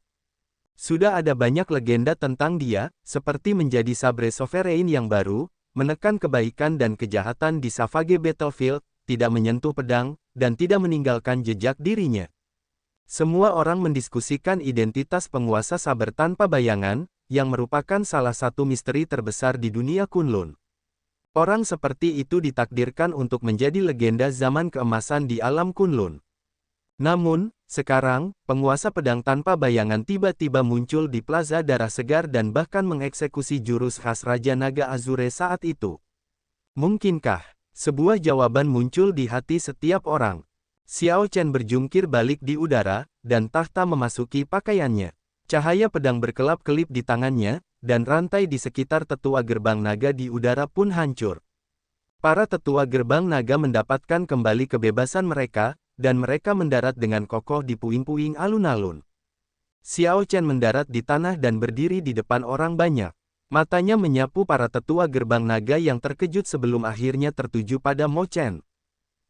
Sudah ada banyak legenda tentang dia, seperti menjadi Sabre Sovereign yang baru, menekan kebaikan dan kejahatan di Savage Battlefield, tidak menyentuh pedang, dan tidak meninggalkan jejak dirinya. Semua orang mendiskusikan identitas penguasa saber tanpa bayangan, yang merupakan salah satu misteri terbesar di dunia Kunlun. Orang seperti itu ditakdirkan untuk menjadi legenda zaman keemasan di alam Kunlun. Namun, sekarang, penguasa pedang tanpa bayangan tiba-tiba muncul di Plaza Darah Segar dan bahkan mengeksekusi jurus khas Raja Naga Azure saat itu. Mungkinkah? Sebuah jawaban muncul di hati setiap orang. Xiao Chen berjungkir balik di udara, dan tahta memasuki pakaiannya. Cahaya pedang berkelap-kelip di tangannya, dan rantai di sekitar tetua gerbang naga di udara pun hancur. Para tetua gerbang naga mendapatkan kembali kebebasan mereka, dan mereka mendarat dengan kokoh di puing-puing alun-alun. Xiao Chen mendarat di tanah dan berdiri di depan orang banyak. Matanya menyapu para tetua gerbang naga yang terkejut sebelum akhirnya tertuju pada Mo Chen.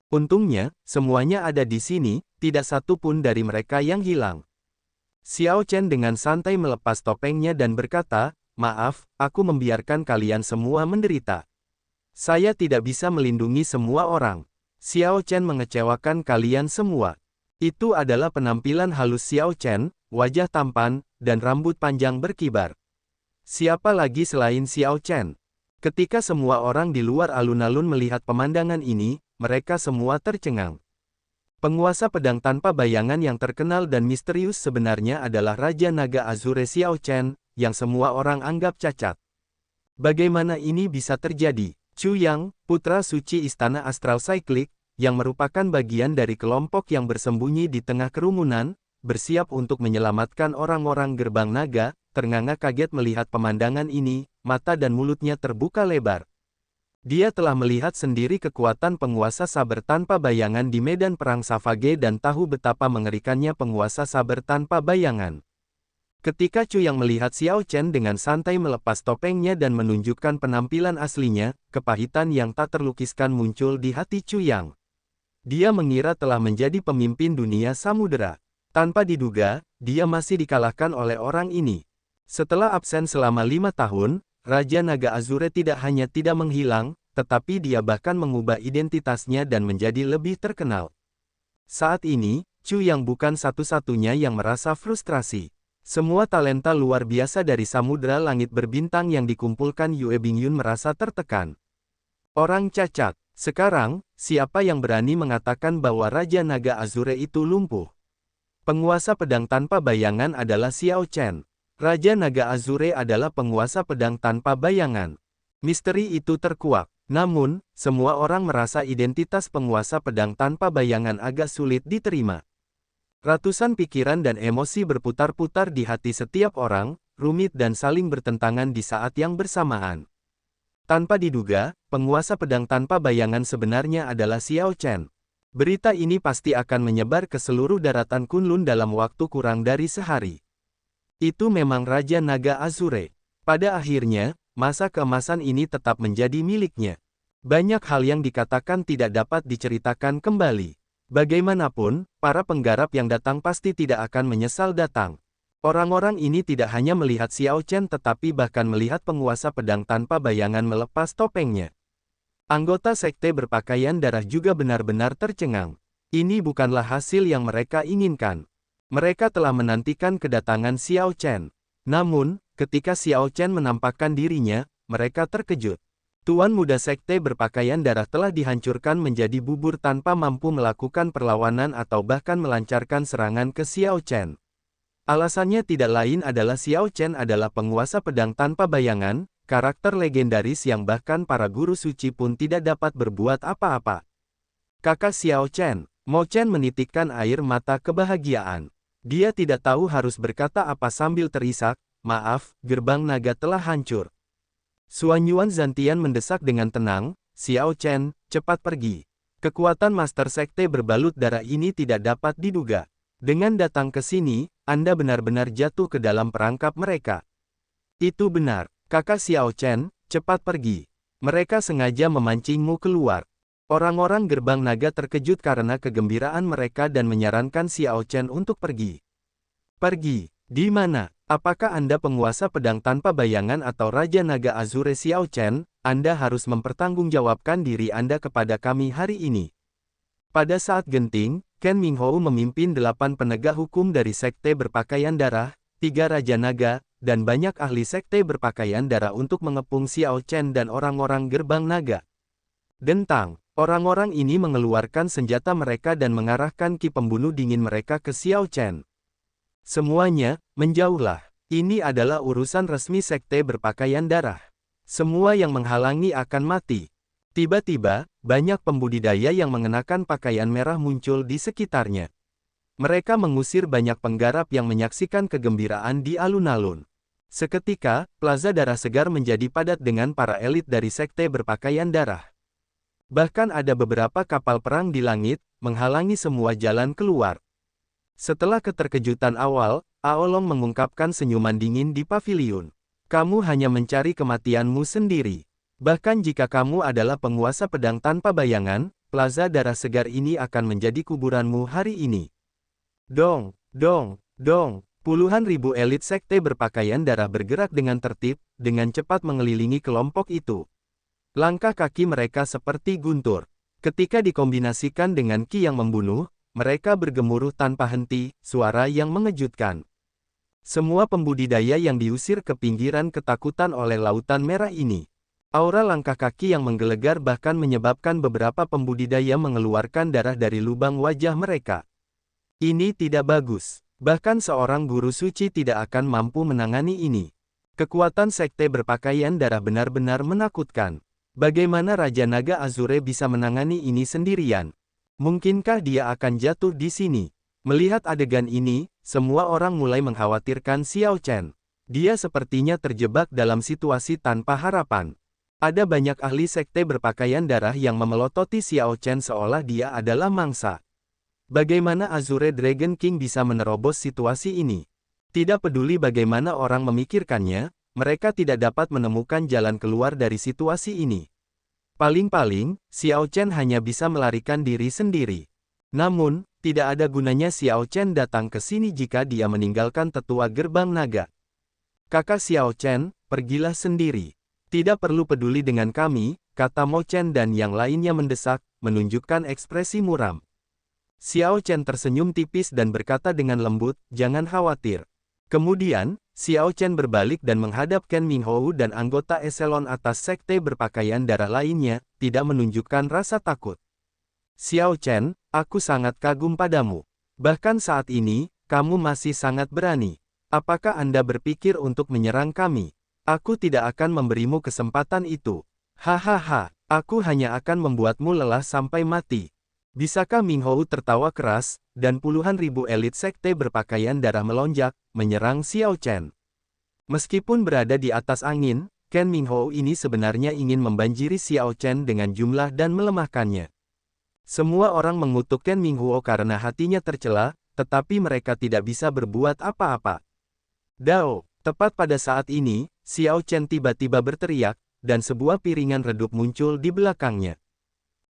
Untungnya, semuanya ada di sini, tidak satu pun dari mereka yang hilang. Xiao Chen dengan santai melepas topengnya dan berkata, "Maaf, aku membiarkan kalian semua menderita. Saya tidak bisa melindungi semua orang. Xiao Chen mengecewakan kalian semua." Itu adalah penampilan halus Xiao Chen, wajah tampan, dan rambut panjang berkibar. Siapa lagi selain Xiao Chen? Ketika semua orang di luar alun-alun melihat pemandangan ini, mereka semua tercengang. Penguasa pedang tanpa bayangan yang terkenal dan misterius sebenarnya adalah Raja Naga Azure Xiao Chen, yang semua orang anggap cacat. Bagaimana ini bisa terjadi? Chu Yang, putra suci Istana Astral Cyclic, yang merupakan bagian dari kelompok yang bersembunyi di tengah kerumunan, bersiap untuk menyelamatkan orang-orang gerbang naga, ternganga kaget melihat pemandangan ini, mata dan mulutnya terbuka lebar. Dia telah melihat sendiri kekuatan penguasa saber tanpa bayangan di medan perang Savage dan tahu betapa mengerikannya penguasa saber tanpa bayangan. Ketika Chu Yang melihat Xiao Chen dengan santai melepas topengnya dan menunjukkan penampilan aslinya, kepahitan yang tak terlukiskan muncul di hati Chu Yang. Dia mengira telah menjadi pemimpin dunia samudera. Tanpa diduga, dia masih dikalahkan oleh orang ini. Setelah absen selama 5 tahun, Raja Naga Azure tidak hanya tidak menghilang, tetapi dia bahkan mengubah identitasnya dan menjadi lebih terkenal. Saat ini, Chu Yang bukan satu-satunya yang merasa frustrasi. Semua talenta luar biasa dari Samudra Langit Berbintang yang dikumpulkan Yue Bingyun merasa tertekan. Orang cacat. Sekarang, siapa yang berani mengatakan bahwa Raja Naga Azure itu lumpuh? Penguasa pedang tanpa bayangan adalah Xiao Chen. Raja Naga Azure adalah penguasa pedang tanpa bayangan. Misteri itu terkuak. Namun, semua orang merasa identitas penguasa pedang tanpa bayangan agak sulit diterima. Ratusan pikiran dan emosi berputar-putar di hati setiap orang, rumit dan saling bertentangan di saat yang bersamaan. Tanpa diduga, penguasa pedang tanpa bayangan sebenarnya adalah Xiao Chen. Berita ini pasti akan menyebar ke seluruh daratan Kunlun dalam waktu kurang dari sehari. Itu memang Raja Naga Azure. Pada akhirnya, masa keemasan ini tetap menjadi miliknya. Banyak hal yang dikatakan tidak dapat diceritakan kembali. Bagaimanapun, para penggarap yang datang pasti tidak akan menyesal datang. Orang-orang ini tidak hanya melihat Xiao Chen tetapi bahkan melihat penguasa pedang tanpa bayangan melepas topengnya. Anggota sekte berpakaian darah juga benar-benar tercengang. Ini bukanlah hasil yang mereka inginkan. Mereka telah menantikan kedatangan Xiao Chen. Namun, ketika Xiao Chen menampakkan dirinya, mereka terkejut. Tuan muda sekte berpakaian darah telah dihancurkan menjadi bubur tanpa mampu melakukan perlawanan atau bahkan melancarkan serangan ke Xiao Chen. Alasannya tidak lain adalah Xiao Chen adalah penguasa pedang tanpa bayangan, karakter legendaris yang bahkan para guru suci pun tidak dapat berbuat apa-apa. Kakak Xiao Chen, Mo Chen menitikkan air mata kebahagiaan. Dia tidak tahu harus berkata apa sambil terisak, "Maaf, gerbang naga telah hancur." Suanyuan Zantian mendesak dengan tenang, "Xiao Chen, cepat pergi. Kekuatan Master Sekte berbalut darah ini tidak dapat diduga. Dengan datang ke sini, Anda benar-benar jatuh ke dalam perangkap mereka." "Itu benar, kakak Xiao Chen, cepat pergi. Mereka sengaja memancingmu keluar." Orang-orang gerbang naga terkejut karena kegembiraan mereka dan menyarankan Xiao Chen untuk pergi. "Pergi? Di mana? Apakah Anda penguasa pedang tanpa bayangan atau Raja Naga Azure Xiao Chen? Anda harus mempertanggungjawabkan diri Anda kepada kami hari ini." Pada saat genting, Ken Minghou memimpin 8 penegak hukum dari Sekte Berpakaian Darah, 3 Raja Naga, dan banyak ahli Sekte Berpakaian Darah untuk mengepung Xiao Chen dan orang-orang gerbang naga. Dentang, orang-orang ini mengeluarkan senjata mereka dan mengarahkan ki pembunuh dingin mereka ke Xiao Chen. "Semuanya, menjauhlah. Ini adalah urusan resmi Sekte Berpakaian Darah. Semua yang menghalangi akan mati." Tiba-tiba, banyak pembudidaya yang mengenakan pakaian merah muncul di sekitarnya. Mereka mengusir banyak penggarap yang menyaksikan kegembiraan di alun-alun. Seketika, Plaza Darah Segar menjadi padat dengan para elit dari sekte berpakaian darah. Bahkan ada beberapa kapal perang di langit, menghalangi semua jalan keluar. Setelah keterkejutan awal, Aolong mengungkapkan senyuman dingin di paviliun. Kamu hanya mencari kematianmu sendiri. Bahkan jika kamu adalah penguasa pedang tanpa bayangan, Plaza Darah Segar ini akan menjadi kuburanmu hari ini. Dong, dong, dong. Puluhan ribu elit sekte berpakaian darah bergerak dengan tertib, dengan cepat mengelilingi kelompok itu. Langkah kaki mereka seperti guntur. Ketika dikombinasikan dengan ki yang membunuh, mereka bergemuruh tanpa henti, suara yang mengejutkan. Semua pembudidaya yang diusir ke pinggiran ketakutan oleh lautan merah ini. Aura langkah kaki yang menggelegar bahkan menyebabkan beberapa pembudidaya mengeluarkan darah dari lubang wajah mereka. Ini tidak bagus. Bahkan seorang guru suci tidak akan mampu menangani ini. Kekuatan sekte berpakaian darah benar-benar menakutkan. Bagaimana Raja Naga Azure bisa menangani ini sendirian? Mungkinkah dia akan jatuh di sini? Melihat adegan ini, semua orang mulai mengkhawatirkan Xiao Chen. Dia sepertinya terjebak dalam situasi tanpa harapan. Ada banyak ahli sekte berpakaian darah yang memelototi Xiao Chen seolah dia adalah mangsa. Bagaimana Azure Dragon King bisa menerobos situasi ini? Tidak peduli bagaimana orang memikirkannya, mereka tidak dapat menemukan jalan keluar dari situasi ini. Paling-paling, Xiao Chen hanya bisa melarikan diri sendiri. Namun, tidak ada gunanya Xiao Chen datang ke sini jika dia meninggalkan tetua gerbang naga. Kakak Xiao Chen, pergilah sendiri. Tidak perlu peduli dengan kami, kata Mo Chen dan yang lainnya mendesak, menunjukkan ekspresi muram. Xiao Chen tersenyum tipis dan berkata dengan lembut, jangan khawatir. Kemudian, Xiao Chen berbalik dan menghadap Ken Minghou dan anggota eselon atas sekte berpakaian darah lainnya, tidak menunjukkan rasa takut. Xiao Chen, aku sangat kagum padamu. Bahkan saat ini, kamu masih sangat berani. Apakah Anda berpikir untuk menyerang kami? Aku tidak akan memberimu kesempatan itu. Hahaha, aku hanya akan membuatmu lelah sampai mati. Bisakah Minghou tertawa keras, dan puluhan ribu elit sekte berpakaian darah melonjak, menyerang Xiao Chen. Meskipun berada di atas angin, Ken Minghou ini sebenarnya ingin membanjiri Xiao Chen dengan jumlah dan melemahkannya. Semua orang mengutuk Ken Minghou karena hatinya tercela, tetapi mereka tidak bisa berbuat apa-apa. Dao, tepat pada saat ini, Xiao Chen tiba-tiba berteriak, dan sebuah piringan redup muncul di belakangnya.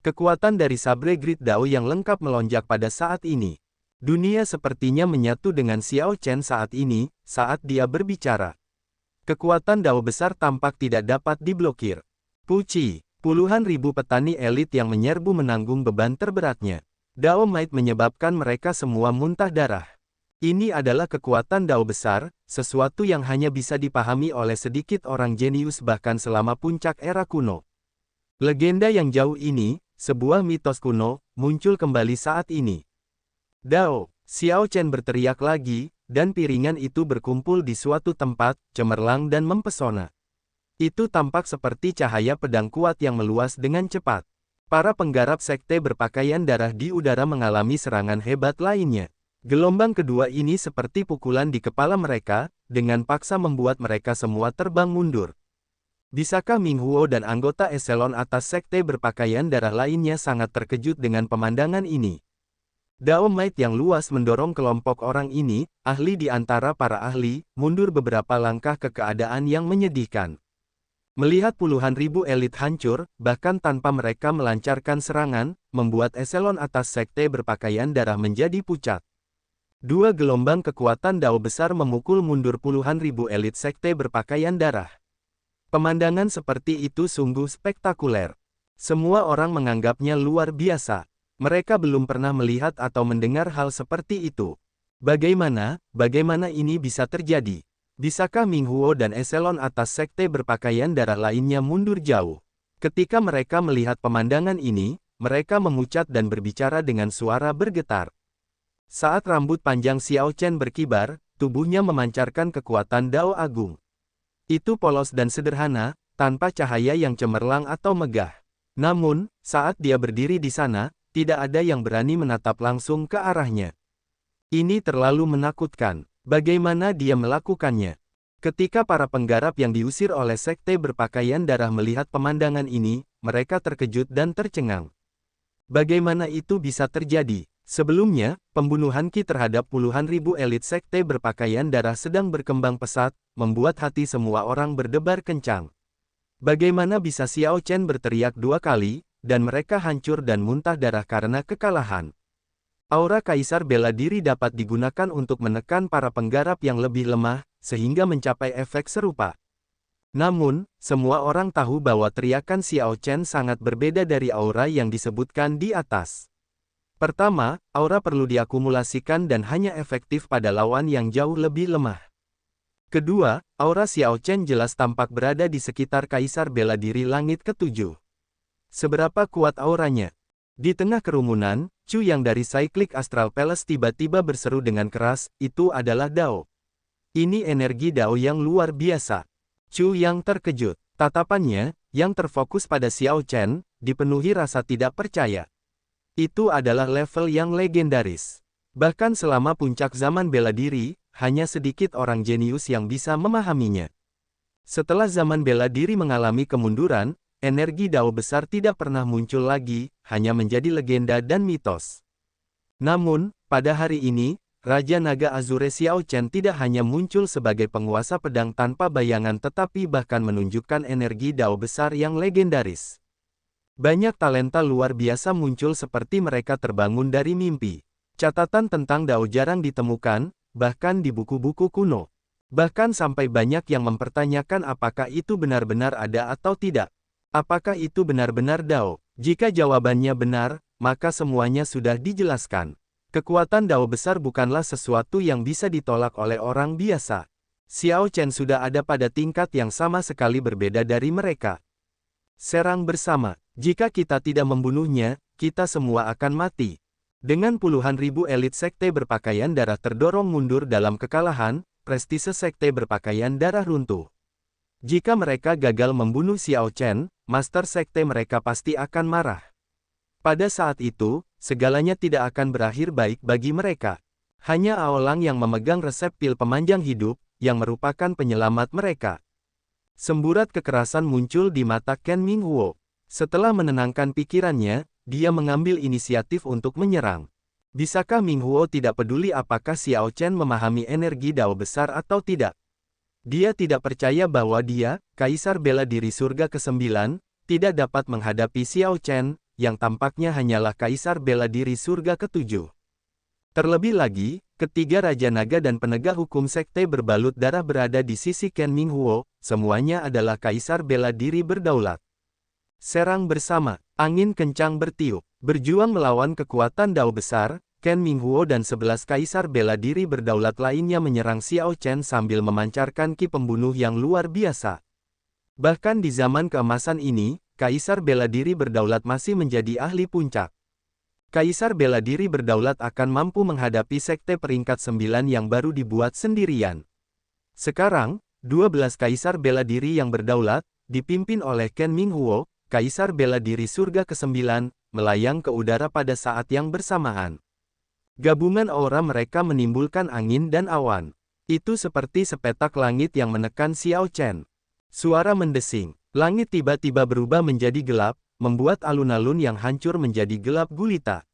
Kekuatan dari sabre Grid Dao yang lengkap melonjak pada saat ini. Dunia sepertinya menyatu dengan Xiao Chen saat ini, saat dia berbicara. Kekuatan Dao besar tampak tidak dapat diblokir. Puci, puluhan ribu petani elit yang menyerbu menanggung beban terberatnya. Dao Might menyebabkan mereka semua muntah darah. Ini adalah kekuatan Dao besar, sesuatu yang hanya bisa dipahami oleh sedikit orang jenius bahkan selama puncak era kuno. Legenda yang jauh ini, sebuah mitos kuno, muncul kembali saat ini. Dao, Xiao Chen berteriak lagi, dan piringan itu berkumpul di suatu tempat, cemerlang dan mempesona. Itu tampak seperti cahaya pedang kuat yang meluas dengan cepat. Para penggarap sekte berpakaian darah di udara mengalami serangan hebat lainnya. Gelombang kedua ini seperti pukulan di kepala mereka, dengan paksa membuat mereka semua terbang mundur. Bisakah Minghou dan anggota eselon atas sekte berpakaian darah lainnya sangat terkejut dengan pemandangan ini. Dao Might yang luas mendorong kelompok orang ini, ahli di antara para ahli, mundur beberapa langkah ke keadaan yang menyedihkan. Melihat puluhan ribu elit hancur, bahkan tanpa mereka melancarkan serangan, membuat eselon atas sekte berpakaian darah menjadi pucat. Dua gelombang kekuatan Dao besar memukul mundur puluhan ribu elit sekte berpakaian darah. Pemandangan seperti itu sungguh spektakuler. Semua orang menganggapnya luar biasa. Mereka belum pernah melihat atau mendengar hal seperti itu. Bagaimana ini bisa terjadi? Bisakah Minghou dan eselon atas sekte berpakaian darah lainnya mundur jauh? Ketika mereka melihat pemandangan ini, mereka memucat dan berbicara dengan suara bergetar. Saat rambut panjang Xiao Chen berkibar, tubuhnya memancarkan kekuatan Dao Agung. Itu polos dan sederhana, tanpa cahaya yang cemerlang atau megah. Namun, saat dia berdiri di sana, tidak ada yang berani menatap langsung ke arahnya. Ini terlalu menakutkan. Bagaimana dia melakukannya? Ketika para penggarap yang diusir oleh sekte berpakaian darah melihat pemandangan ini, mereka terkejut dan tercengang. Bagaimana itu bisa terjadi? Sebelumnya, pembunuhan Qi terhadap puluhan ribu elit sekte berpakaian darah sedang berkembang pesat, membuat hati semua orang berdebar kencang. Bagaimana bisa Xiao Chen berteriak 2 kali, dan mereka hancur dan muntah darah karena kekalahan? Aura Kaisar Bela Diri dapat digunakan untuk menekan para penggarap yang lebih lemah, sehingga mencapai efek serupa. Namun, semua orang tahu bahwa teriakan Xiao Chen sangat berbeda dari aura yang disebutkan di atas. Pertama, aura perlu diakumulasikan dan hanya efektif pada lawan yang jauh lebih lemah. Kedua, aura Xiao Chen jelas tampak berada di sekitar Kaisar Bela Diri Langit ke-7. Seberapa kuat auranya? Di tengah kerumunan, Chu yang dari Cyclic Astral Palace tiba-tiba berseru dengan keras, itu adalah Dao. Ini energi Dao yang luar biasa. Chu yang terkejut. Tatapannya, yang terfokus pada Xiao Chen, dipenuhi rasa tidak percaya. Itu adalah level yang legendaris. Bahkan selama puncak zaman bela diri, hanya sedikit orang jenius yang bisa memahaminya. Setelah zaman bela diri mengalami kemunduran, energi Dao besar tidak pernah muncul lagi, hanya menjadi legenda dan mitos. Namun, pada hari ini, Raja Naga Azure Xiao Chen tidak hanya muncul sebagai penguasa pedang tanpa bayangan tetapi bahkan menunjukkan energi Dao besar yang legendaris. Banyak talenta luar biasa muncul seperti mereka terbangun dari mimpi. Catatan tentang Dao jarang ditemukan, bahkan di buku-buku kuno. Bahkan sampai banyak yang mempertanyakan apakah itu benar-benar ada atau tidak. Apakah itu benar-benar Dao? Jika jawabannya benar, maka semuanya sudah dijelaskan. Kekuatan Dao besar bukanlah sesuatu yang bisa ditolak oleh orang biasa. Xiao Chen sudah ada pada tingkat yang sama sekali berbeda dari mereka. Serang bersama. Jika kita tidak membunuhnya, kita semua akan mati. Dengan puluhan ribu elit sekte berpakaian darah terdorong mundur dalam kekalahan, prestise sekte berpakaian darah runtuh. Jika mereka gagal membunuh Xiao Chen, Master Sekte mereka pasti akan marah. Pada saat itu, segalanya tidak akan berakhir baik bagi mereka. Hanya Aolang yang memegang resep pil pemanjang hidup, yang merupakan penyelamat mereka. Semburat kekerasan muncul di mata Ken Minghuo. Setelah menenangkan pikirannya, dia mengambil inisiatif untuk menyerang. Bisakah Minghuo tidak peduli apakah Xiao Chen memahami energi Dao besar atau tidak? Dia tidak percaya bahwa dia, Kaisar Bela Diri Surga ke-9, tidak dapat menghadapi Xiao Chen, yang tampaknya hanyalah Kaisar Bela Diri Surga ke-7. Terlebih lagi, ketiga Raja Naga dan penegak hukum sekte berbalut darah berada di sisi Ken Minghuo, semuanya adalah Kaisar Bela Diri berdaulat. Serang bersama, angin kencang bertiup, berjuang melawan kekuatan Dao besar, Ken Minghuo dan 11 Kaisar Bela Diri berdaulat lainnya menyerang Xiao Chen sambil memancarkan ki pembunuh yang luar biasa. Bahkan di zaman keemasan ini, Kaisar Bela Diri berdaulat masih menjadi ahli puncak. Kaisar Bela Diri berdaulat akan mampu menghadapi sekte peringkat 9 yang baru dibuat sendirian. Sekarang, 12 Kaisar Bela Diri yang berdaulat, dipimpin oleh Ken Minghuo, Kaisar Bela Diri Surga ke-9, melayang ke udara pada saat yang bersamaan. Gabungan aura mereka menimbulkan angin dan awan. Itu seperti sepetak langit yang menekan Xiao Chen. Suara mendesing. Langit tiba-tiba berubah menjadi gelap, membuat alun-alun yang hancur menjadi gelap gulita.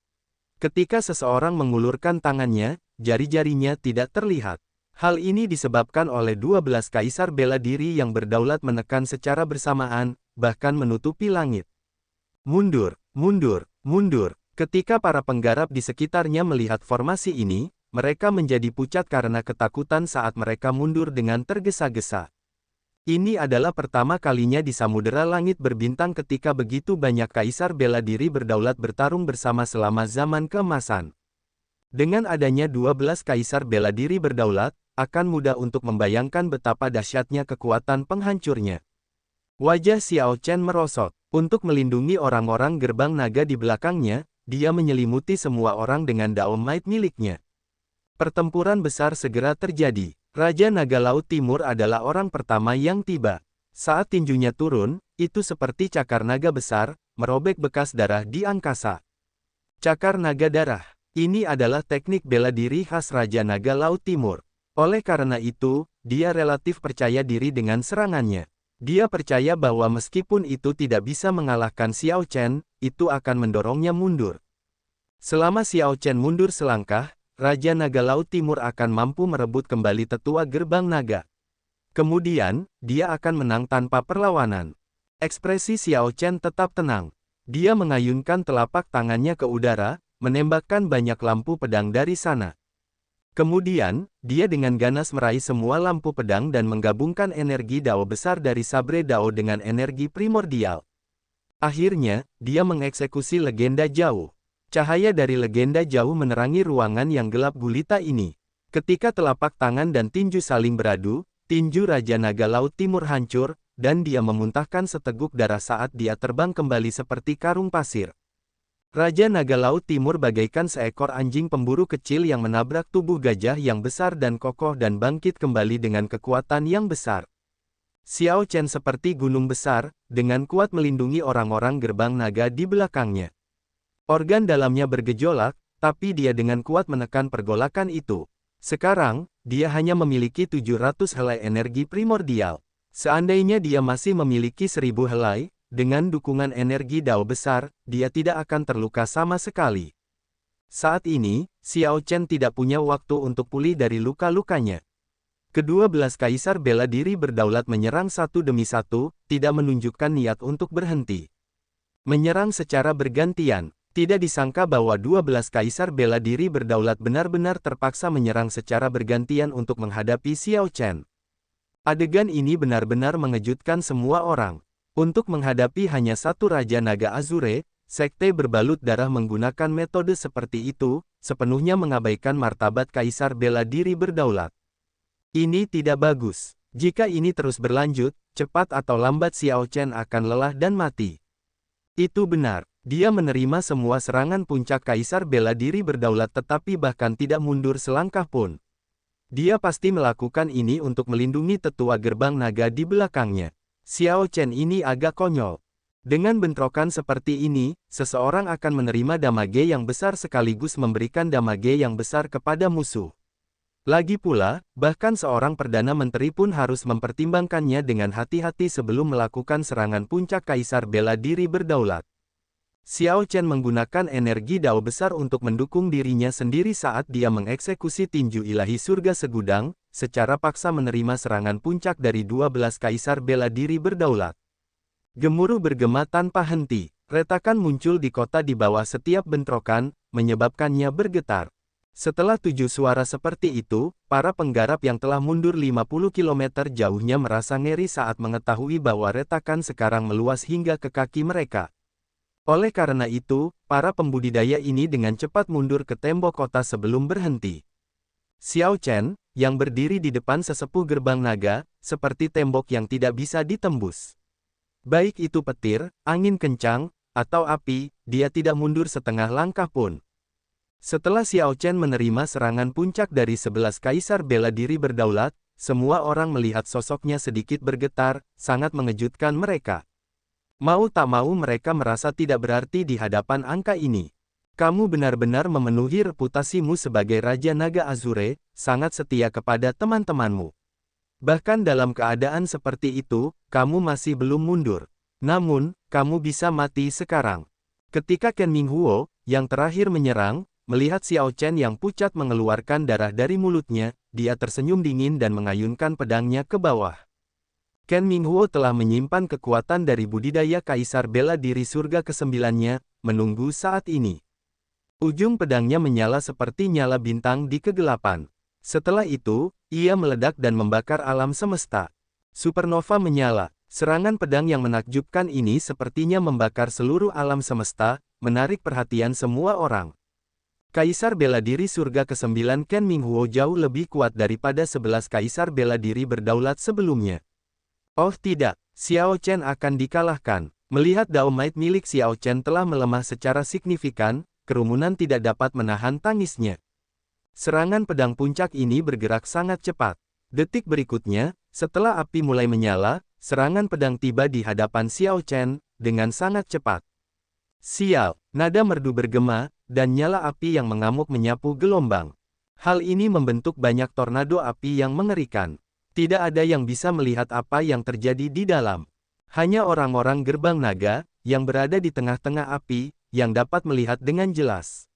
Ketika seseorang mengulurkan tangannya, jari-jarinya tidak terlihat. Hal ini disebabkan oleh 12 Kaisar Bela Diri yang berdaulat menekan secara bersamaan, bahkan menutupi langit. Mundur, mundur, mundur. Ketika para penggarap di sekitarnya melihat formasi ini, mereka menjadi pucat karena ketakutan saat mereka mundur dengan tergesa-gesa. Ini adalah pertama kalinya di Samudera Langit Berbintang ketika begitu banyak Kaisar Bela Diri berdaulat bertarung bersama selama zaman keemasan. Dengan adanya 12 Kaisar Bela Diri berdaulat, akan mudah untuk membayangkan betapa dahsyatnya kekuatan penghancurnya. Wajah Xiao Chen merosot. Untuk melindungi orang-orang gerbang naga di belakangnya, dia menyelimuti semua orang dengan Dao Might miliknya. Pertempuran besar segera terjadi. Raja Naga Laut Timur adalah orang pertama yang tiba. Saat tinjunya turun, itu seperti cakar naga besar, merobek bekas darah di angkasa. Cakar naga darah. Ini adalah teknik bela diri khas Raja Naga Laut Timur. Oleh karena itu, dia relatif percaya diri dengan serangannya. Dia percaya bahwa meskipun itu tidak bisa mengalahkan Xiao Chen, itu akan mendorongnya mundur. Selama Xiao Chen mundur selangkah, Raja Naga Laut Timur akan mampu merebut kembali tetua gerbang naga. Kemudian, dia akan menang tanpa perlawanan. Ekspresi Xiao Chen tetap tenang. Dia mengayunkan telapak tangannya ke udara, menembakkan banyak lampu pedang dari sana. Kemudian, dia dengan ganas meraih semua lampu pedang dan menggabungkan energi Dao besar dari Sabre Dao dengan energi primordial. Akhirnya, dia mengeksekusi legenda jauh. Cahaya dari legenda jauh menerangi ruangan yang gelap gulita ini. Ketika telapak tangan dan tinju saling beradu, tinju Raja Naga Laut Timur hancur, dan dia memuntahkan seteguk darah saat dia terbang kembali seperti karung pasir. Raja Naga Laut Timur bagaikan seekor anjing pemburu kecil yang menabrak tubuh gajah yang besar dan kokoh dan bangkit kembali dengan kekuatan yang besar. Xiao Chen seperti gunung besar, dengan kuat melindungi orang-orang gerbang naga di belakangnya. Organ dalamnya bergejolak, tapi dia dengan kuat menekan pergolakan itu. Sekarang, dia hanya memiliki 700 helai energi primordial. Seandainya dia masih memiliki 1000 helai, dengan dukungan energi Dao besar, dia tidak akan terluka sama sekali. Saat ini, Xiao Chen tidak punya waktu untuk pulih dari luka-lukanya. Kedua belas kaisar bela diri berdaulat menyerang satu demi satu, tidak menunjukkan niat untuk berhenti. Menyerang secara bergantian. Tidak disangka bahwa 12 kaisar bela diri berdaulat benar-benar terpaksa menyerang secara bergantian untuk menghadapi Xiao Chen. Adegan ini benar-benar mengejutkan semua orang. Untuk menghadapi hanya satu Raja Naga Azure, sekte berbalut darah menggunakan metode seperti itu, sepenuhnya mengabaikan martabat kaisar bela diri berdaulat. Ini tidak bagus. Jika ini terus berlanjut, cepat atau lambat Xiao Chen akan lelah dan mati. Itu benar. Dia menerima semua serangan puncak kaisar bela diri berdaulat tetapi bahkan tidak mundur selangkah pun. Dia pasti melakukan ini untuk melindungi tetua gerbang naga di belakangnya. Xiao Chen ini agak konyol. Dengan bentrokan seperti ini, seseorang akan menerima damage yang besar sekaligus memberikan damage yang besar kepada musuh. Lagi pula, bahkan seorang Perdana Menteri pun harus mempertimbangkannya dengan hati-hati sebelum melakukan serangan puncak kaisar bela diri berdaulat. Xiao Chen menggunakan energi Dao besar untuk mendukung dirinya sendiri saat dia mengeksekusi tinju ilahi surga segudang, secara paksa menerima serangan puncak dari 12 kaisar bela diri berdaulat. Gemuruh bergema tanpa henti, retakan muncul di kota di bawah setiap bentrokan, menyebabkannya bergetar. Setelah 7 suara seperti itu, para penggarap yang telah mundur 50 km jauhnya merasa ngeri saat mengetahui bahwa retakan sekarang meluas hingga ke kaki mereka. Oleh karena itu, para pembudidaya ini dengan cepat mundur ke tembok kota sebelum berhenti. Xiao Chen, yang berdiri di depan sesepuh gerbang naga, seperti tembok yang tidak bisa ditembus. Baik itu petir, angin kencang, atau api, dia tidak mundur setengah langkah pun. Setelah Xiao Chen menerima serangan puncak dari 11 kaisar bela diri berdaulat, semua orang melihat sosoknya sedikit bergetar, sangat mengejutkan mereka. Mau tak mau mereka merasa tidak berarti di hadapan angka ini. Kamu benar-benar memenuhi reputasimu sebagai Raja Naga Azure, sangat setia kepada teman-temanmu. Bahkan dalam keadaan seperti itu, kamu masih belum mundur. Namun, kamu bisa mati sekarang. Ketika Ken Minghuo, yang terakhir menyerang, melihat Xiao Chen yang pucat mengeluarkan darah dari mulutnya, dia tersenyum dingin dan mengayunkan pedangnya ke bawah. Ken Minghuo telah menyimpan kekuatan dari budidaya kaisar bela diri surga ke-9-nya, menunggu saat ini. Ujung pedangnya menyala seperti nyala bintang di kegelapan. Setelah itu, ia meledak dan membakar alam semesta. Supernova menyala. Serangan pedang yang menakjubkan ini sepertinya membakar seluruh alam semesta, menarik perhatian semua orang. Kaisar bela diri surga ke-9 Ken Minghuo jauh lebih kuat daripada 11 kaisar bela diri berdaulat sebelumnya. Oh tidak, Xiao Chen akan dikalahkan. Melihat Dao Might milik Xiao Chen telah melemah secara signifikan, kerumunan tidak dapat menahan tangisnya. Serangan pedang puncak ini bergerak sangat cepat. Detik berikutnya, setelah api mulai menyala, serangan pedang tiba di hadapan Xiao Chen, dengan sangat cepat. Sial, nada merdu bergema, dan nyala api yang mengamuk menyapu gelombang. Hal ini membentuk banyak tornado api yang mengerikan. Tidak ada yang bisa melihat apa yang terjadi di dalam. Hanya orang-orang gerbang naga, yang berada di tengah-tengah api, yang dapat melihat dengan jelas.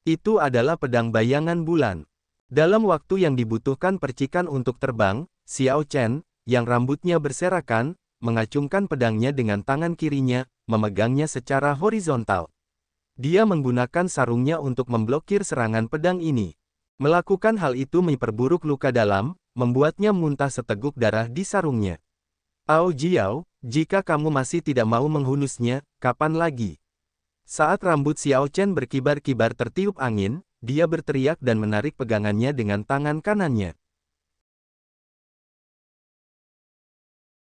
Itu adalah pedang bayangan bulan. Dalam waktu yang dibutuhkan percikan untuk terbang, Xiao Chen, yang rambutnya berserakan, mengacungkan pedangnya dengan tangan kirinya, memegangnya secara horizontal. Dia menggunakan sarungnya untuk memblokir serangan pedang ini. Melakukan hal itu memperburuk luka dalam, membuatnya muntah seteguk darah di sarungnya. Ao Jiao, jika kamu masih tidak mau menghunusnya, kapan lagi? Saat rambut Xiao Chen berkibar-kibar tertiup angin, dia berteriak dan menarik pegangannya dengan tangan kanannya.